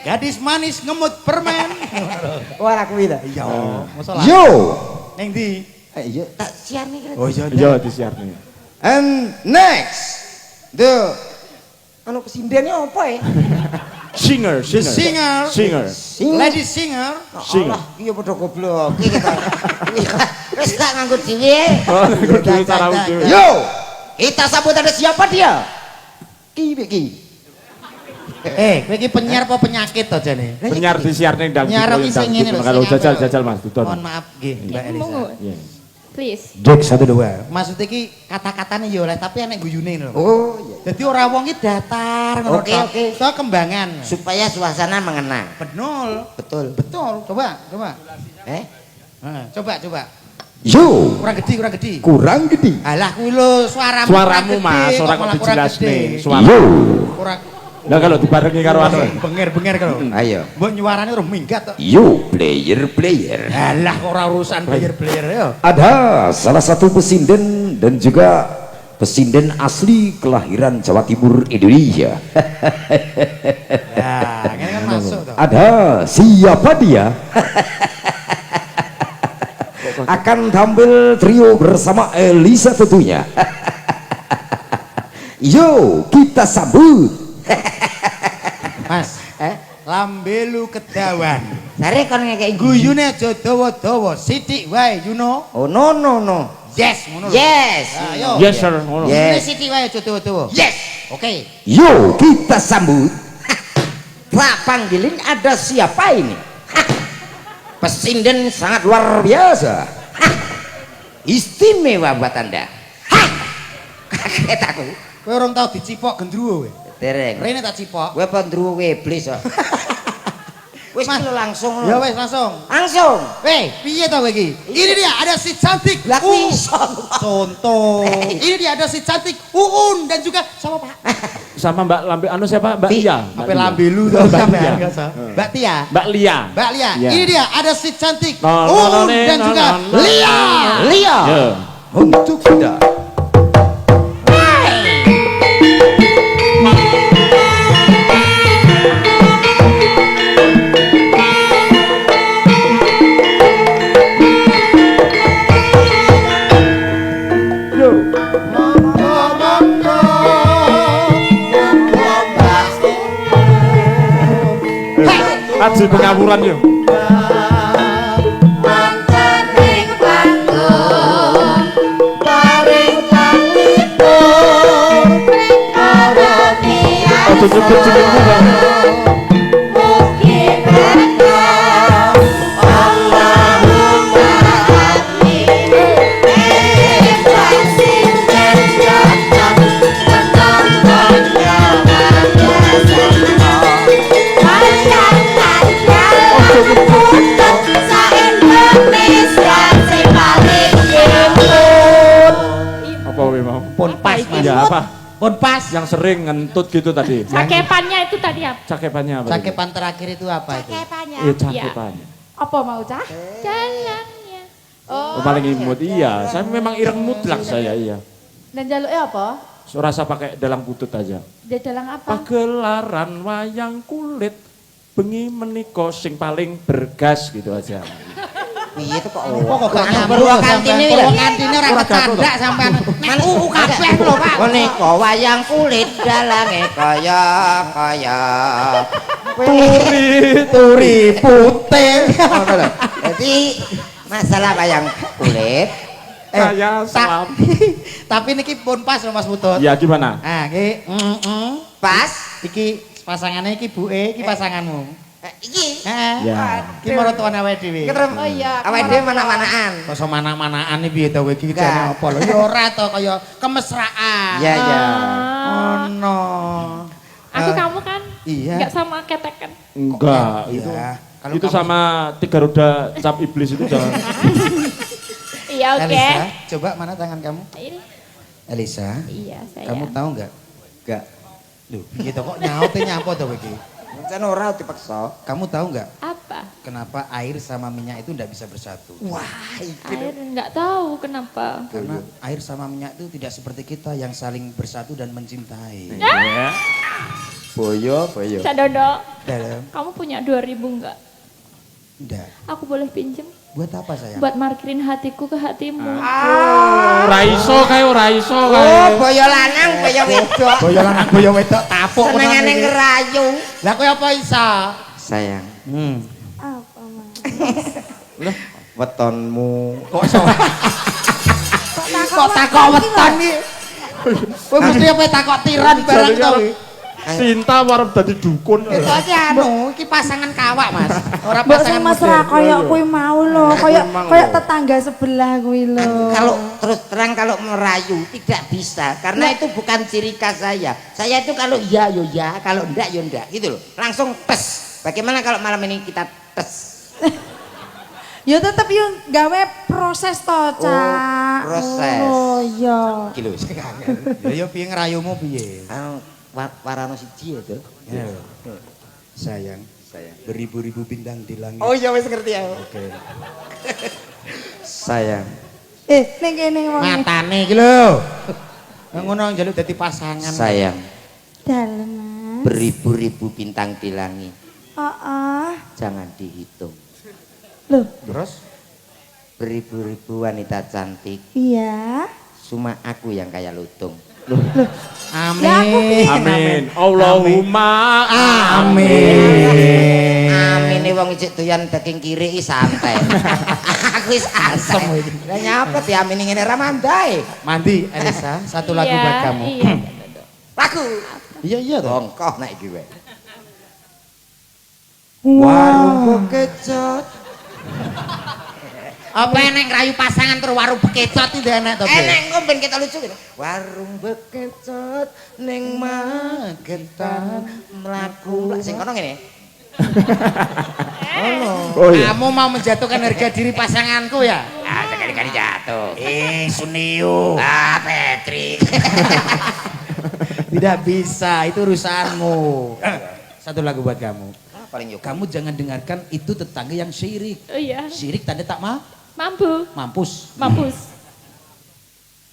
gadis manis ngemut permen. Wah aku itu. Iya, masalah. Yo. Neng di. Iya tak siar nih kan. Oh iya. Iya disiar nih. And next. The anu kesindennya apa ya? Singer, The singer. singer. Singer. Lady singer. Singer. Allah, iya padha goblok. Iki kita. Wis tak nganggo dhewe. Oh, kudu cara dhewe. Yo. Kita sambut ada siapa dia? Ki. Kowe iki penyiar apa penyakit to jane? Penyiar disiar ning dangdut. Penyiar iki sing ngene lho. Kalau sing apa? jajal Mas, tuton. Mohon maaf nggih, Mbak Elisa. Monggo. Iya. Please. Jok 1 2. Maksud iki kata-katane ya oleh tapi enek guyune lho. Oh iya. Jadi ora wong iki datar ngono Oke, oke. So kembangan. Supaya suasana mengenang. Benul. Betul. Betul. Coba. Coba. Yo. Kurang gede. Kurang gede. Alah kuwi lho suaramu. Suaramu kurang Mas, gede, ora kok malah kurang dijelasne. gede. Suara. Yo. Kurang Lah kalau dibarengi karo anu. benger kalau. Ayo. Mbok nyuarane terus minggat to. Yo player. Alah kok ora urusan player ya. Ada salah satu pesinden dan juga pesinden asli kelahiran Jawa Timur Indonesia. Ya, ini kan masuk to. Ada siapa dia? Akan tampil trio bersama Elisa tentunya. Yo, kita sambut. Mas, lambelu kedawan. Sare kon ngekeki Guyune aja dawa-dawa, sithik wae, you know. Oh no. Yes, ngono lho. Yes. Ayo. Yes sir, ngono. Yes. Guyune sithik wae aja dawa-dawa. Yes. Oke. Yo, kita sambut. Pak panggilin ada siapa ini? Pesinden sangat luar biasa. Istimewa buat Anda. Kaget aku. Kowe urung tau dicipok gendruwo kowe. Dereng. Rene tak cipok. Gue pendruwo iblis kok. Wis Mas. lu langsung Ya lu. wes langsung. Langsung. Weh, piye to kowe iki? Ini dia ada si cantik. Lah kuwi iso. Contoh. Ini dia ada si cantik Uun dan juga sama Pak. Sama Mbak Lambe anu siapa? Mbak Lia. Apa lambelu to Mbak sampean Lia. enggak Mbak Tia. Mbak Lia. Mbak Lia. Iya. Ini dia ada si cantik No, no, Uun no, dan no, juga no, no. Lia. Lia. Ya. Untuk kita. Aji pengawuran yo. Aja nyebut-nyebut Bang. Apa we mau? Pun pas Mas. Ya apa? Pun pas. Yang sering ngentut gitu tadi. Cakepannya itu tadi apa? Cakepannya apa? Cakepan terakhir itu apa itu? Iya, cakepannya. Apa mau cah? Jalannya. Oh, paling imut iya. Saya memang ireng mutlak saya iya. Dan jaluknya apa? Rasa pakai dalang butut aja. Dia dalang apa? Pagelaran wayang kulit bengi menika sing paling bergas gitu aja. Piye itu kok? Kok gak Anak nyambung Purwokantini sampean? lho. Purwokantini ora kecandak sampean. Men kabeh lho Pak. Menika wayang kulit dalange kaya Turi putih. ngono lho. Jadi masalah wayang kulit Kayak selam. Tapi niki pun pas lho Mas Putut. Ya gimana? Nah, iki pas iki pasangannya iki buke, iki pasanganmu. iki Heeh. Ya. Iki maratuan awake dhewe. ketrem. Oh iya. Awake dhewe mana-manaan. Kok mana-manaan iki piye to kowe iki Enggak. jane apa lho? Ya ora to kaya kemesraan. Iya iya. Ono. Aku kamu kan? Iya. Enggak sama ketek kan? Enggak, itu. Iya. Kalau Itu kamu- sama 3 roda cap iblis itu jangan. Iya oke. Elisa, coba mana tangan kamu? Ini. Elisa, Iya saya. kamu tahu enggak? Enggak. Loh, gitu kok nyaute nyapa to kowe iki? Kan ora dipaksa. Kamu tahu enggak Apa? kenapa air sama minyak itu enggak bisa bersatu? Wah, Air enggak tahu kenapa. Karena air sama minyak itu tidak seperti kita yang saling bersatu dan mencintai. Ya. Boyo. Cak Dodo, Dalam. kamu punya 2.000 enggak? Enggak. Aku boleh pinjem? Buat apa sayang? Buat markirin hatiku ke hatimu. Raiso kae Oh, boyo lanang, boyo wedok. Boyo lanang boyo wedok tapuk Senengane ngerayu. Lah kowe apa isa? Sayang, Apa, Mas? lah wetonmu. Kok takok weton iki? Kowe mesti apa takok tiran barang to? Sinta warep dadi dukun. Itu aja iki pasangan kawak, Mas. Ora Mbok pasangan sing mesra modern. koyo kuwi mau lho, koyo tetangga sebelah kuwi lho. Kalau terus terang kalau merayu tidak bisa karena itu bukan ciri khas saya. Saya itu kalau iya yo ya, kalau enggak yo enggak gitu loh. Langsung tes. Bagaimana kalau malam ini kita tes? Ya tetep yo gawe proses to, Cak. proses. Oh iya. Iki lho. Ya piye ngrayumu piye? Anu warano siji ya, Dul. Ya. Sayang, beribu-ribu bintang di langit. Oh iya wis ngerti ya. Oke. Sayang, Ning kene wong Matane iki lho. Ngono njaluk dadi pasangan. sayang, dalem, Mas. Beribu-ribu bintang di langit. Heeh. Jangan dihitung. Loh, Terus Beribu-ribu wanita cantik. iya. Cuma aku yang kayak lutung. amin. Amin. Allahumma Amin. Amin wong ijik doyan daging kiri iki santai. Aku wis asem iki. Lah nyapa diamini ngene ra mandai. Mandi Elisa, satu lagu Iya, buat kamu. Iya. Lagu. Iya toh. Bongkoh nek iki wae. Warung bekecot. Apa enek rayu pasangan terus warung bekecot iki enek to? Enek ngomben kita lucu gitu. Warung bekecot ning Magetan mlaku. Sing kono ngene. Oh iya. Kamu mau menjatuhkan harga diri pasanganku ya? Ah, sekali-kali jatuh. Sunio. Ah, Petri. Tidak bisa, itu urusanmu. Satu lagu buat kamu. Paling yuk. Kamu jangan dengarkan itu tetangga yang syirik. Oh iya. Syirik tanda tak Mampu. mampus. Mampus.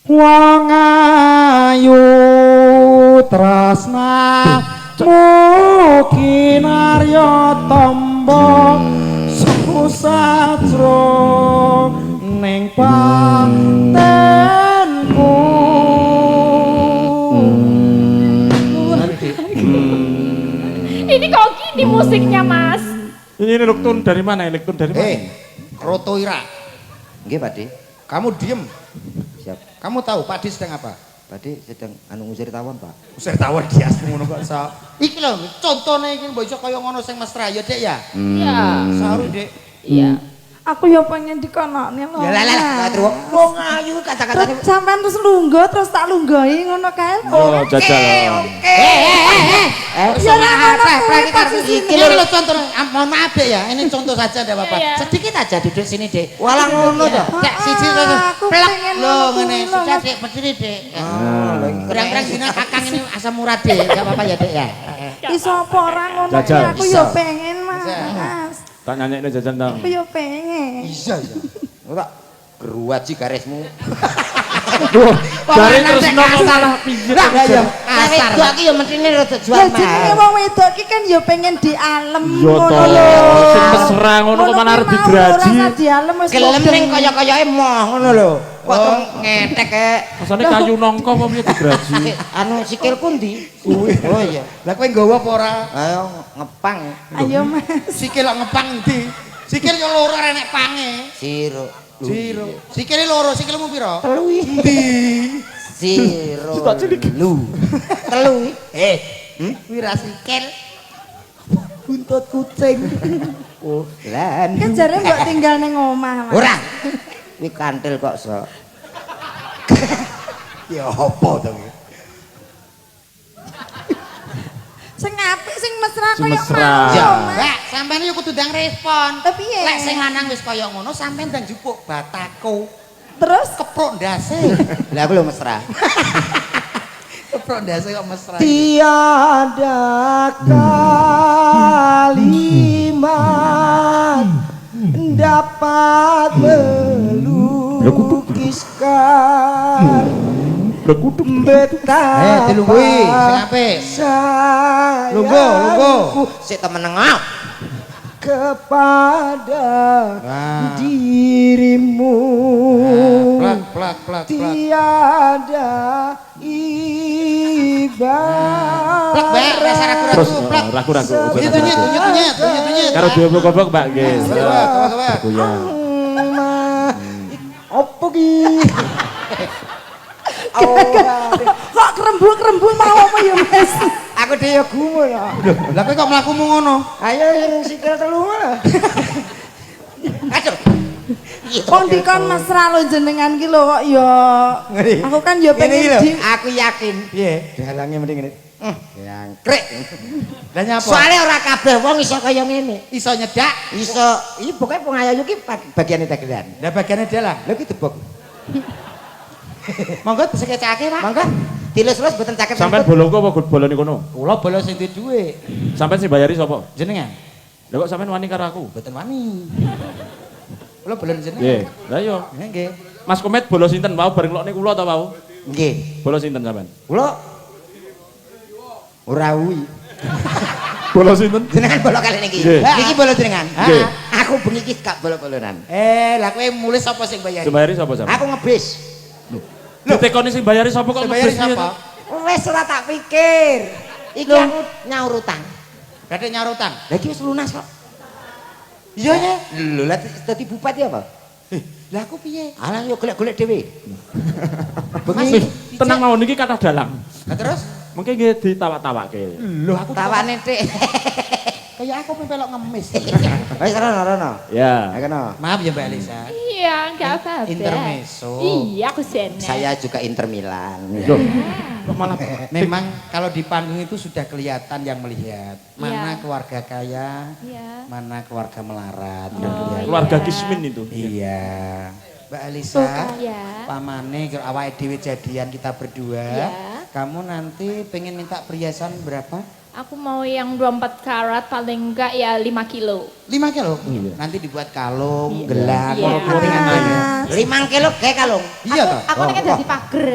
Wong ayu tresna mukinarya tombo susatro ning pantenku. Ini kok gini musiknya, Mas? Ini Luktun dari mana? Luktun dari mana? Roto Ira, Nggih, Pakde. kamu diem. Siap. Kamu tahu Pak Di sedang apa? Pakde sedang anu ngusir tawon, Pak. Usir tawon dia ngono kok sa. Iki lho, contone iki mbok iso kaya ngono sing mesra ya, Dek ya. Iya. Saru, Dek. Iya. Aku ya pengen dikonokne lho. Ya lah, Tru. Wong ayu kata-katane. Terus sampean terus lungguh terus tak lungguhi ngono kae. Oh, jajal. Ya ora Plek kita Iki lho contoh, mohon maaf Dek ya, ini contoh saja ada Bapak. Iya. Sedikit aja duduk sini, Dek. Walang ngono to. Dek siji terus. Aku Plek pengen lho ngono ngene kuwi lho, sudah Mas. Dek, berdiri Dek. Oh, Berang-berang dina Kakang ini asam murad Dek, enggak apa-apa ya Dek ya. Iso apa ora ngono Jajal. kuwi aku ya pengen, Mas. Tak nyanyi jajan dong. Aku ya pengen. Bisa ya. Ora geruat sih garismu. Dari terus nopo malah pinggir. Lah ya, kasar. Wedok iki ya mestine rada Ya jual jenenge mahal. wong wedok iki kan ya pengen dialem Yo to, lho. sing mesra ngono kok malah arep kuwi mau, digraji. ora usah dialem wis Gelem padha. ning kaya-kayake moh ngono lho. Kok terus ngetek kayak Masane kayu nongko apa piye digraji. anu sikilku ndi? Oh iya. Lah kowe nggawa apa ora? Ayo ngepang. Ayo Mas. Sikil kok ngepang ndi? Sikil yo loro ora enek pange. Siro. Siro. Sikile loro, sikilmu piro? Telu iki. Ndi? Siro. Lu. Telu iki. Kuwi ra sikil. Buntut kucing. Oh, lan. Kan jare mbok tinggal ning omah, Mas. Ora. Kuwi kantil kok sok. Ya apa to iki? Sing apik sing mesra Sing kaya mesra. mau. Ya, Mas. Mbak, sampean yo kudu ndang respon. Lah piye? Lek sing lanang wis kaya ngono, sampean ndang jupuk batako. Terus Keprok ndase. Lah aku lho mesra. Keprok ndase kok mesra. Tiada kalimat dapat melukiskan Bekuduk. Betapa. Dilungguhi sing apik. Lungguh. Sik temen nengok. Kepada Nah. dirimu Plak. tiada ibarat. Plak, Mbak, rasa ragu-ragu, Terus plak. ragu-ragu. Tunyet. Karo diobok-obok Mbak nggih. Coba. Goyang. Apa ki? Kok kerembul mau apa ya Mas? Aku dhewe gumun ya. Lah kowe kok mlakumu ngono? Ayo yang sikil telu mana? Aduh. Wong dikon mesra lo jenengan ki lho kok ya. Aku kan ya pengen di Aku yakin. Piye? Dalange mending ngene. Yangkrek. Lah nyapa? Soalnya ora kabeh wong iso kaya ngene. Iso nyedak. Iso, iki pokoke pengayu ki bagiane dagelan. Lah bagiane dalang. Lha ki debok. Monggo sekecake, Pak. Mangga dilus-lus boten caket. Sampeyan bolongku apa bolone kono? Kula bolos sing duwe dhuwit. Sampeyan sing bayari sapa? Jenengan? Lah kok sampeyan wani karo aku? Mboten wani. Kula bolos jenengan. Nggih. Lah iya. Nggih. Mas Komet bolos sinten mau bareng lokne kula ta mau? Nggih. Bolos sinten sampean? Kula ora uwi. Bolos sinten? Jenengan bolok kali niki. Nggih. Niki bolok jenengan. Nggih. Aku bengi iki gak bolok-bolonan. Lah kowe mulih sapa sing bayar? Sing bayari sapa sampean? Aku ngebis. Ditekoni sing bayari sapa kok Sing bayar ngebis sapa? Wes ora tak pikir. Iki aku nyaur utang. Berarti nyaur utang. Lah iki wis lunas kok. Iya ya. Lho lah dadi bupati apa? Lah aku piye? Alah yo golek-golek dhewe. Bengi tenang mawon iki kathah dalang. Lah terus? Mungkin nggih ditawak-tawakke. Lho aku Tawane tik. kayak aku pelok ngemis. Wis rono. Ya. Ayo kono. Maaf ya Mbak Elisa. Iya, enggak apa-apa. Intermezzo. Iya, aku senang. Saya juga Inter Milan. Loh, kok malah Memang kalau di panggung itu sudah kelihatan yang melihat mana Iya. keluarga kaya, Iya. mana keluarga melarat. Oh, yang kelihatan. keluarga Iya. Kismin itu. Iya. Mbak Elisa, Iya. pamane kalau awake dhewe jadian kita berdua, Iya. kamu nanti pengen minta perhiasan berapa? Aku mau yang 24 karat paling enggak ya 5 kilo. 5 kilo? Iya. Nanti dibuat kalung, Iya. gelang, Iya. dengan aja. 5 kilo kayak kalung. Iya toh? Aku nek dadi pager.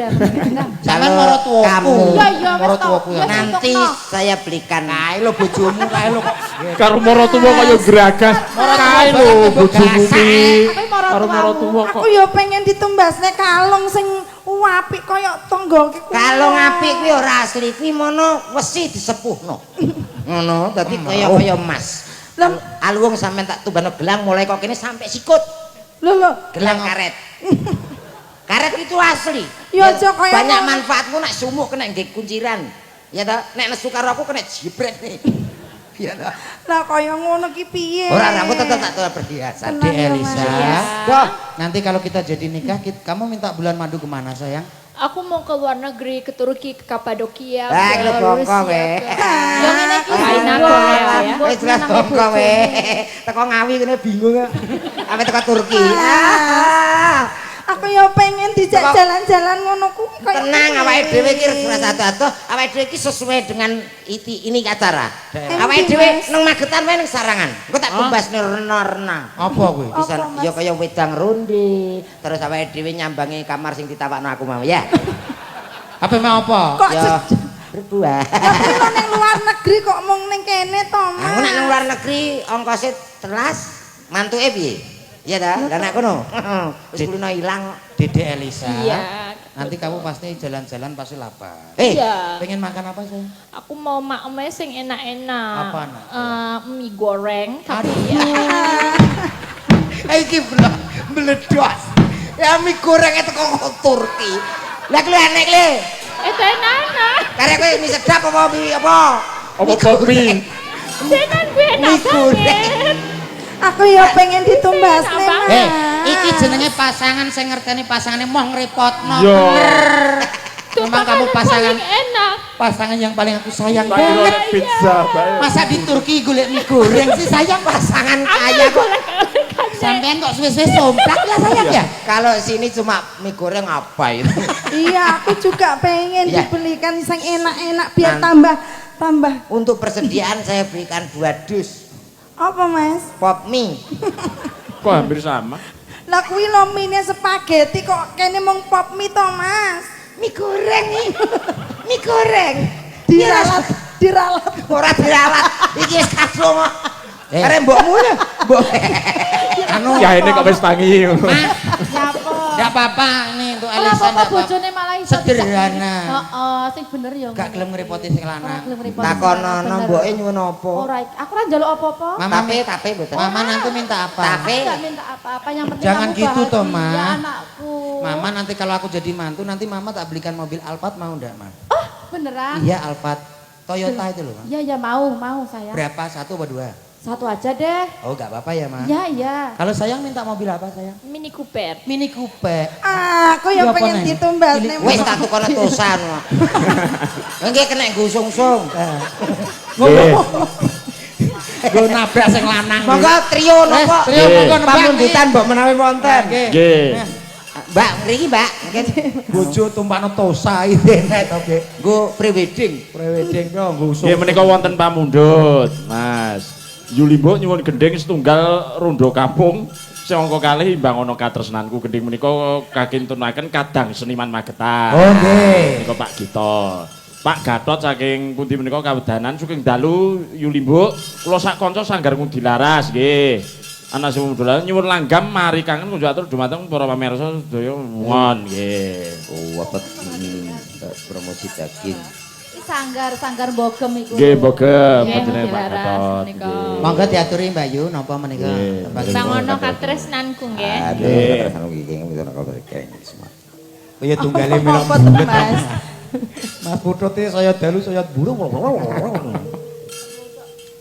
Jangan Kalau moro tuaku. kamu Iya, iya, wis Moro tok. tuaku ya. Wis nanti tok. saya belikan. Kae lo bojomu kae lo kok. Karo moro tuwa kaya geragas. Kae lho bojomu ki. Tapi moro Karo moro tuwa kok. Aku ya pengen ditumbasne kalung sing apik kaya tangga ki. Kalung apik kuwi ora asli, kuwi mono wesi disepuhno. Ngono, dadi kaya emas. Lho. Aluwung sampean tak tumbano gelang mulai kok kene sampai sikut. Lho. Gelang karet. Karet itu asli. Ya aja kaya banyak ngono. manfaatku nek sumuk kena nggih kunciran. Ya ta, nek nesu karo aku kena jibret nih. Iya ta. Lah kaya ngono ki piye? Ora rambut tetep tak tuwa perhiasan. Adik Elisa, Iya. Doh, nanti kalau kita jadi nikah, kamu minta bulan madu kemana sayang? Aku mau ke luar negeri, ke Turki, ke Kapadokia, Ah, ke lu Rusia, bongko, we. Yang ini main aku ya. wis jelas bongko we. Teko Ngawi kene bingung kok. Ame teko Turki. Aku ya pengen dijak jalan-jalan ngono kuwi kaya Tenang, awake dhewe iki ora atuh, awake dhewe iki sesuai dengan ini acara. Awake dhewe nang Magetan wae ning sarangan. Engko tak tumbasne rena-rena. Apa kuwi? Bisa ya kaya wedang ronde, terus awake dhewe nyambangi kamar sing ditawakno aku mau ya. Apa mau apa? kok Ya berdua. Tapi lo ning luar negeri kok mung ning kene to, Mas? Aku nek nang luar negeri ongkose telas, mantuke piye? Iya dah, lah nek kono. Wis kulino ilang. Dede Elisa. Iya. Nanti kamu pasti jalan-jalan pasti lapar. Iya. Pengen makan apa sayang? Aku mau makme sing enak-enak. Apa enak? Mie goreng tapi Iki meledos. Ya mie goreng itu kok Turki. Lah kuwi enek le. itu enak. Karek kowe mie sedap apa mie apa? Apa kopi? Dengan gue enak banget. Aku ya pengen ditumbasne, Enak Mas. Iki jenenge pasangan sing ngerteni pasangane moh ngrepotno. Yo. Memang kamu pasangan Paling enak. pasangan yang paling aku sayang Tak kira banget. nek pizza bae. Masa di Turki golek mie goreng sih sayang Pasangan kaya kok. sampean kok suwe-suwe somplak ya sayang ya? Kalau sini cuma mie goreng apa itu? Iya, aku juga pengen Iya. dibelikan sing enak-enak biar Nan- tambah. Untuk persediaan saya berikan 2 dus Apa, Mas? pop mie. Kok hampir sama? Lah kuwi lo mie spaghetti kok kene mung pop mie to, Mas? Mie goreng nih. Mie goreng. Diralat. Ora diralat. Iki wis kasung kok. Are mbokmu ya, mbok. Anu Ya ini kok wis tangi. Nyapa? Enggak apa-apa nih untuk Ora Elisa apa-apa enggak apa-apa. bojone malah iso. Sederhana. Heeh, sing bener ya. Gak gelem ngrepoti sing Ora lanang. gelem ngrepoti. Takonono mboke nyuwun apa? Ora, aku ora njaluk apa-apa. Tape mboten. Mama nanti minta apa? Tape. Enggak minta apa-apa, yang penting Jangan kamu gitu, toh, bahagia, Ma. anakku. Mama nanti kalau aku jadi mantu nanti mama tak belikan mobil Alphard mau enggak, Ma? Oh, beneran? Iya, Alphard. Toyota itu loh, Ma. Iya, ya mau sayang. Berapa? 1 apa 2? Satu aja deh. Oh, enggak apa-apa ya, Ma. Iya. Kalau sayang minta mobil apa, sayang? Mini Cooper. Mini Coupe. Aku yang Ya, apa, pengen Neng? ditumbas Pilih- nih. Wis tak tukono tosan kok. Nggih kena gusung-sung. Gue nabrak sing lanang. Monggo trio nopo. trio, monggo nebak, Pamundutan mbok menawi wonten. Nggih. Mbak, mriki Mbak. Bojo tumpakno Tosa internet oke. Nggo prewedding. Prewedding kok ngusung. Nggih menika wonten pamundhut, Mas. Yuli mbok nyuwun gending setunggal rondo kampung sangka kalih imbang ana katresnanku. Gending menika kakintunaken kadang seniman Magetan. Oh nggih. Menika Pak Gito. Pak Gatot saking pundi menika kawedanan saking dalu Yuli mbok kula sak kanca sanggar Ngudi Laras nggih. Ana sing dolan nyuwun langgam mari kangen kunjuk atur dumateng para pamirsa sedaya mohon nggih. Oh, apa ini promosi daging. Sanggar bogem iku. Nggih bogem Nggih, panjenengan Pak Ngudi Laras Gatot. menika. nggih. Monggo diaturi Mbak Yu napa menika? Nggih. Bangono katresnanku nggih. Aduh, Nggih. terus anu iki bisa kalau kayak semua. Oh ya tunggale mila. Apa tuh, Mas? Mas Putut saya dalu saya burung.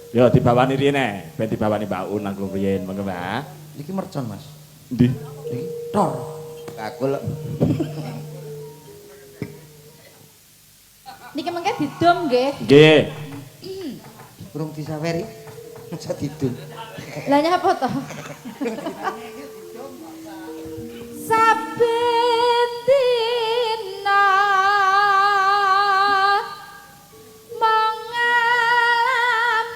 Ya dibawani rene, ben dibawani Mbak Un aku riyen monggo Mbak. Iki mercon, Mas. Ndi? Iki tor. Aku lho. Niki mengke didum nggih. Nggih. Burung disaweri. Bisa didul. Lah nyapa to? Saben dina mangamat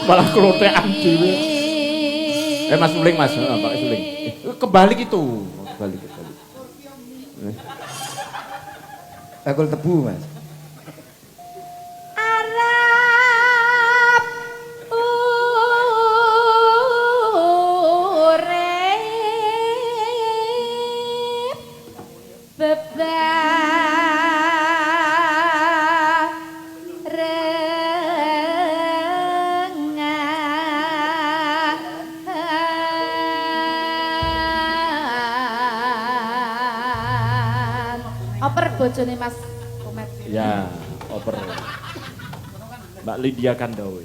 Malah klotekan dhewe. Mas Suling Mas, Pak Suling. Kebalik itu. Kebalik. Bakul tebu, Mas. Arab urip bebarengan. Oper bojone Mas Komet. Ya, oper. Mbak Lydia Kandow.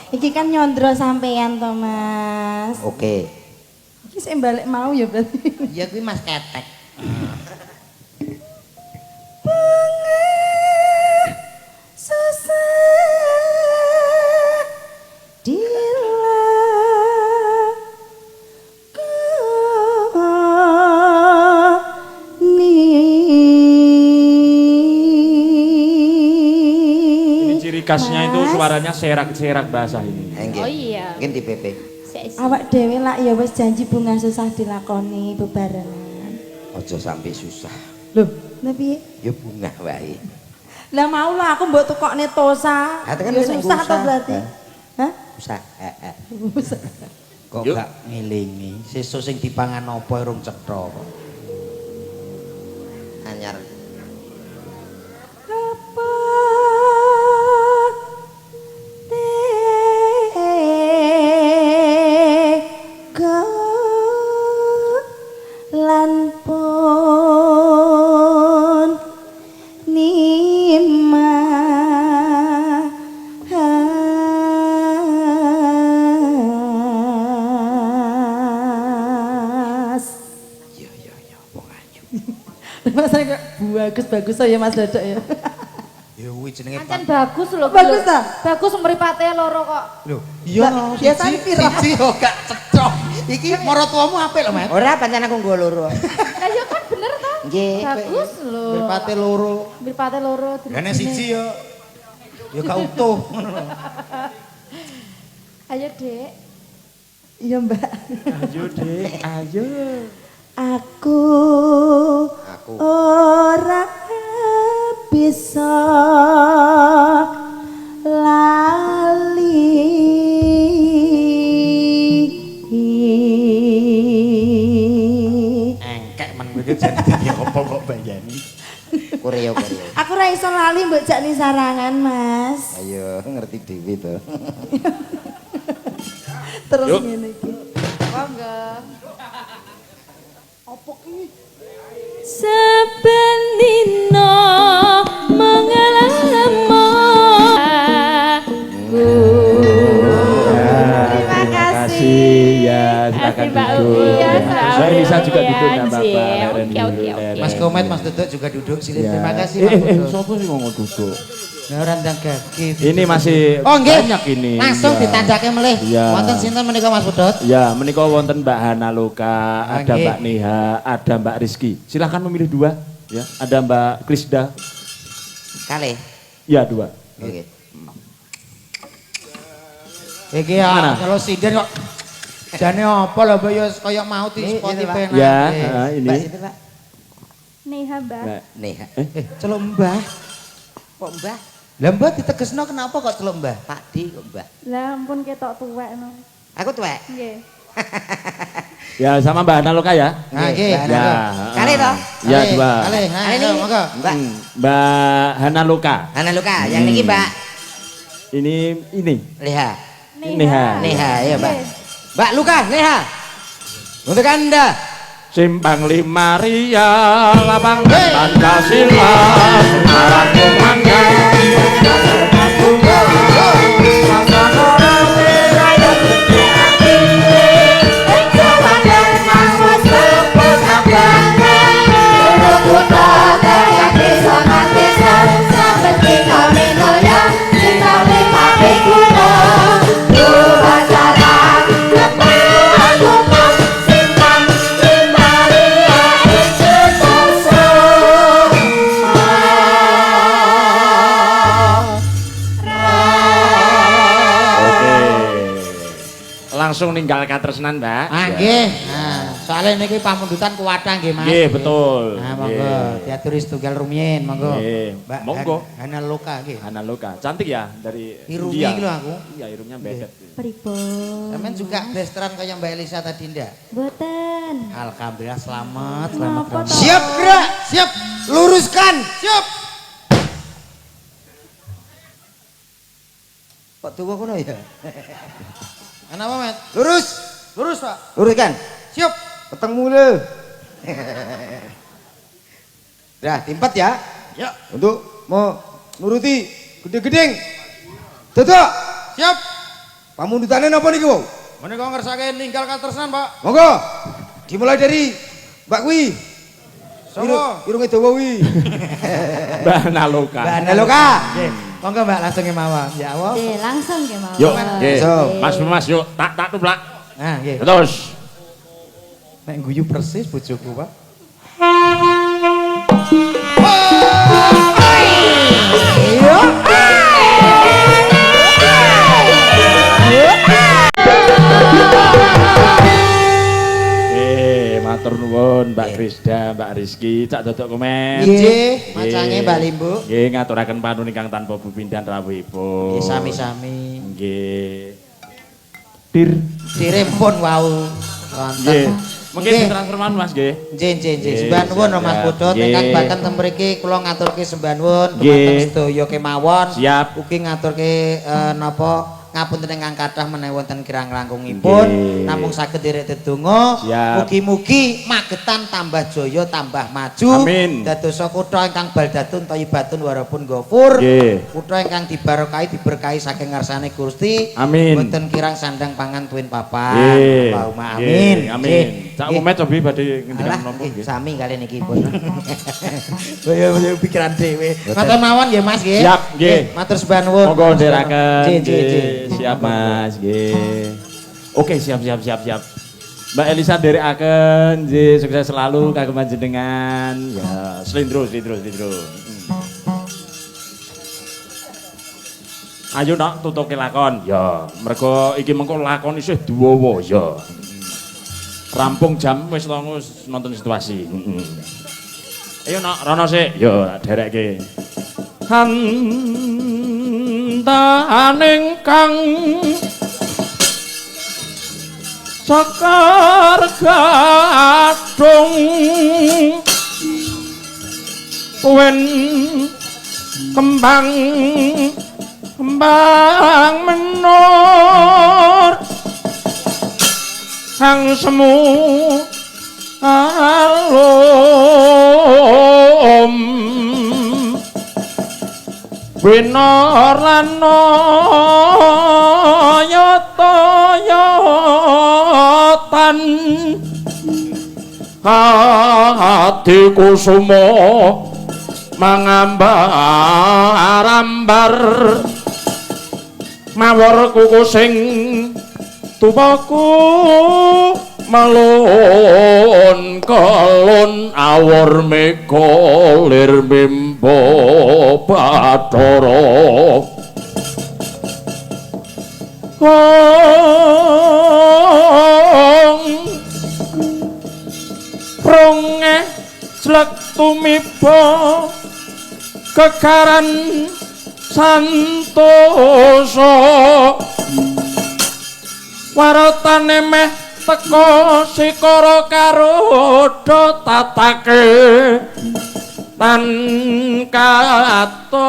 Iki kan nyondro sampean to, Mas. Oke. Iki sing balik mau ya berarti. Ya kuwi Mas Ketek. Susah Ini ciri khasnya itu suaranya serak-serak bahasa ini. Nggih. Oh iya. Mungkin di PP. Awak dhewe lak ya wis janji bunga susah dilakoni bebarengan. Aja sampai susah. Lho, lha piye? Ya bunga wae. Lah mau lah aku mbok tukokne tosa. Ah, tekan Ya wis susah to usah. berarti. Hah? Usah. Kok Yuk. gak ngelingi? Sesuk sing dipangan apa urung cetha kok. Anyar. Apa tega lan pun nimas. Ya, wong ayu. Mas bagus-bagus ya Mas Dodok ya. Ya kuwi jenenge Pancen bagus lho. Bagus ta? Bagus mripate loro kok. Lho, iya biasane piro? siji yo gak cecok. Iki maratuamu apik lho, Mas. Ora pancen aku nggo loro. Lah ya kan bener to? Nggih. Bagus lho. Mripate loro. Mripate loro. Ya nek siji yo ya gak utuh ngono lho. Ayo, Dek. Iya, Mbak. Ayo, Dek, ayo. Aku ora bisa lali Engkek men kowe jane dadi apa kok bayani. Koreo. aku ora iso lali mbok jakni sarangan Mas Ayo ngerti dhewe to. terus Yuk. ngene iki Monggo. opo ki Saben dina mengalamo Terima kasih ya, silakan Mbak duduk. Uwi, ya, Saya bisa juga ya, duduk enggak Jim. apa-apa. Oke. Mas Komet, Mas Duduk juga duduk sini. Ya. Terima kasih Mas Duduk. Sopo sih ngomong duduk? Nah, randang kaki. Ini masih Oh nggih. banyak ini. Langsung Ya. ditandake melih. Iya. Wonten sinten menika Mas Pudut? Ya, menika wonten Mbak Hana Loka, ada nggih. Mbak Neha, ada Mbak Rizky. Silahkan memilih dua. Ya, ada Mbak Krisda. Kalih. Ya, dua. Oke. Iki Mana? ya, kalau sinden kok jane apa lho Mbak ya kaya mau di Ini, Spotify Pak. Ya, nanti. ini. Mbak sinten, Pak? Neha, Mbak. Mbak. Neha. Celuk Mbah. Kok Mbah? Lah Mbah ditegesno kenapa kok celuk Mbah? Pak Di kok Mbah? Lah ampun ketok tuwek no. Aku tuwek. Nggih. Ya, sama Mbak Hana Loka ya. Nah, nggih. Mbak Ya. Hana. Kalih toh? Ya, dua. Kalih, nah, Kalih ayo, niki. monggo. Mbak. Mbak Hana Loka. Hana Luka, yang niki Mbak Ini. Leha. Neha. Neha, ya Mbak. Mbak Luka, Neha. Untuk Anda. Simpang Lima Ria, Lapang Pancasila, Semarang Kumangga. Langsung ninggal katresnan, Mbak. Ah nggih. Nah, soalnya niki pamundutan kuwatah nggih Mas. Nggih, betul. Nah, monggo Nggih. diaturi setunggal rumiyin, monggo. Nggih. Mbak Monggo. Hana Loka nggih. Hana Loka, cantik ya dari Irungi India. iki lho aku. Iya, irungnya bedet. Pripun? Sampeyan juga blasteran kaya Mbak Elisa tadi ndak? Mboten. Alhamdulillah selamat, Napa to? Siap gerak, siap. Luruskan. Siap. Kok tuwa kono ya? Kenapa, Met? Lurus. Lurus, Pak. Luruskan. Siap. Ketemu le. Dah, timpat ya. Ya. Untuk mau nuruti gede-gedeng. Dodok. Siap. Pamundutane napa niku? Menika ngersake ninggal katresnan, Pak. Monggo. Dimulai dari Mbak Kwi. Sopo? Irunge dawa wi. Mbak Hana Loka. Mbak Hana Loka. Nggih. Monggo Mbak langsung mawon. Ya Allah. Langsung nggih mawon. Yuk, nggih. So. Mas, yuk, tak tuplak. Nah, nggih. Terus. Nek guyu persis bojoku, Pak. Matur nuwun Mbak Krisda, Mbak Rizky, Cak Dodok Komen. Nggih, macange Mbak Limbu. Nggih, ngaturaken panun ingkang tanpa bubindan rawuhipun. Nggih, sami-sami. Nggih. Dir. Dirempun wau. Nggih. Wonten. Mungkin Nggih. ditransfer manut Mas nggih. Nggih, nggih, nggih. Nggih, Sembah nuwun siap, Mas siap. Pudut Nggih. ingkang baten ten mriki kula ngaturke sembah nuwun Nggih. dumateng sedaya kemawon. Siap. Ugi ngaturke napa ngapunten ingkang kathah menawi wonten kirang langkungipun namung saged nderek dedonga mugi-mugi magetan tambah jaya tambah maju dadosa kutha ingkang baldatun thayyibatun warapun ghafur kutha ingkang dibarokahi diberkahi saking ngarsane Gusti wonten kirang sandang pangan tuwin papan Allahumma amin amin cak umet cobi badhe ngendikan menapa nggih sami kalian iki pun ya pikiran dhewe matur mawon nggih Mas nggih siap nggih matur sembah nuwun monggo ndherekaken siap Mas nggih oke siap Mbak Elisa nderekaken nggih sukses selalu kagem panjenengan ya slendro ayo nak tutuke lakon ya mergo iki mengko lakon isih duwawa ya rampung jam wis nonton situasi ayo nak rono sik ya derekke hantaning kang Sakar gadung wen kembang menor sang semu alum winor lan yotoyotan hatiku sumo mangambar-ambar mawar kuku sing tubaku malon kalon awor mekolir bimbo batoro pronge slek tumiba kekaran santoso waratane meh teko sikara karo tatake tan katon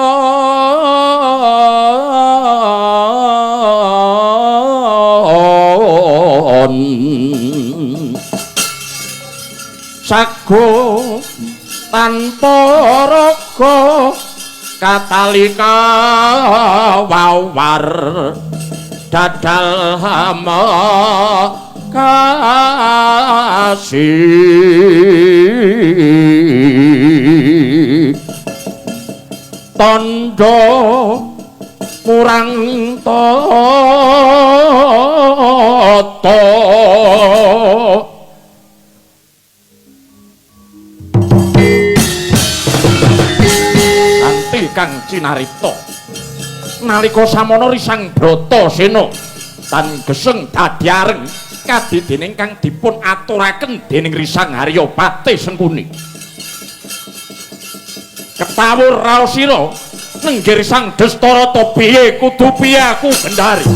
sago tanpa raga katalika wawar dadal hama kasih tondo murang toto anti kang cinarito nalika samono risang brata sena tan geseng dadi areng kadidening kang dipun aturaken dening Risang Haryapati Sengkuni ketawur raosira nenggir sang Dastarata piye kudu piye aku Gendari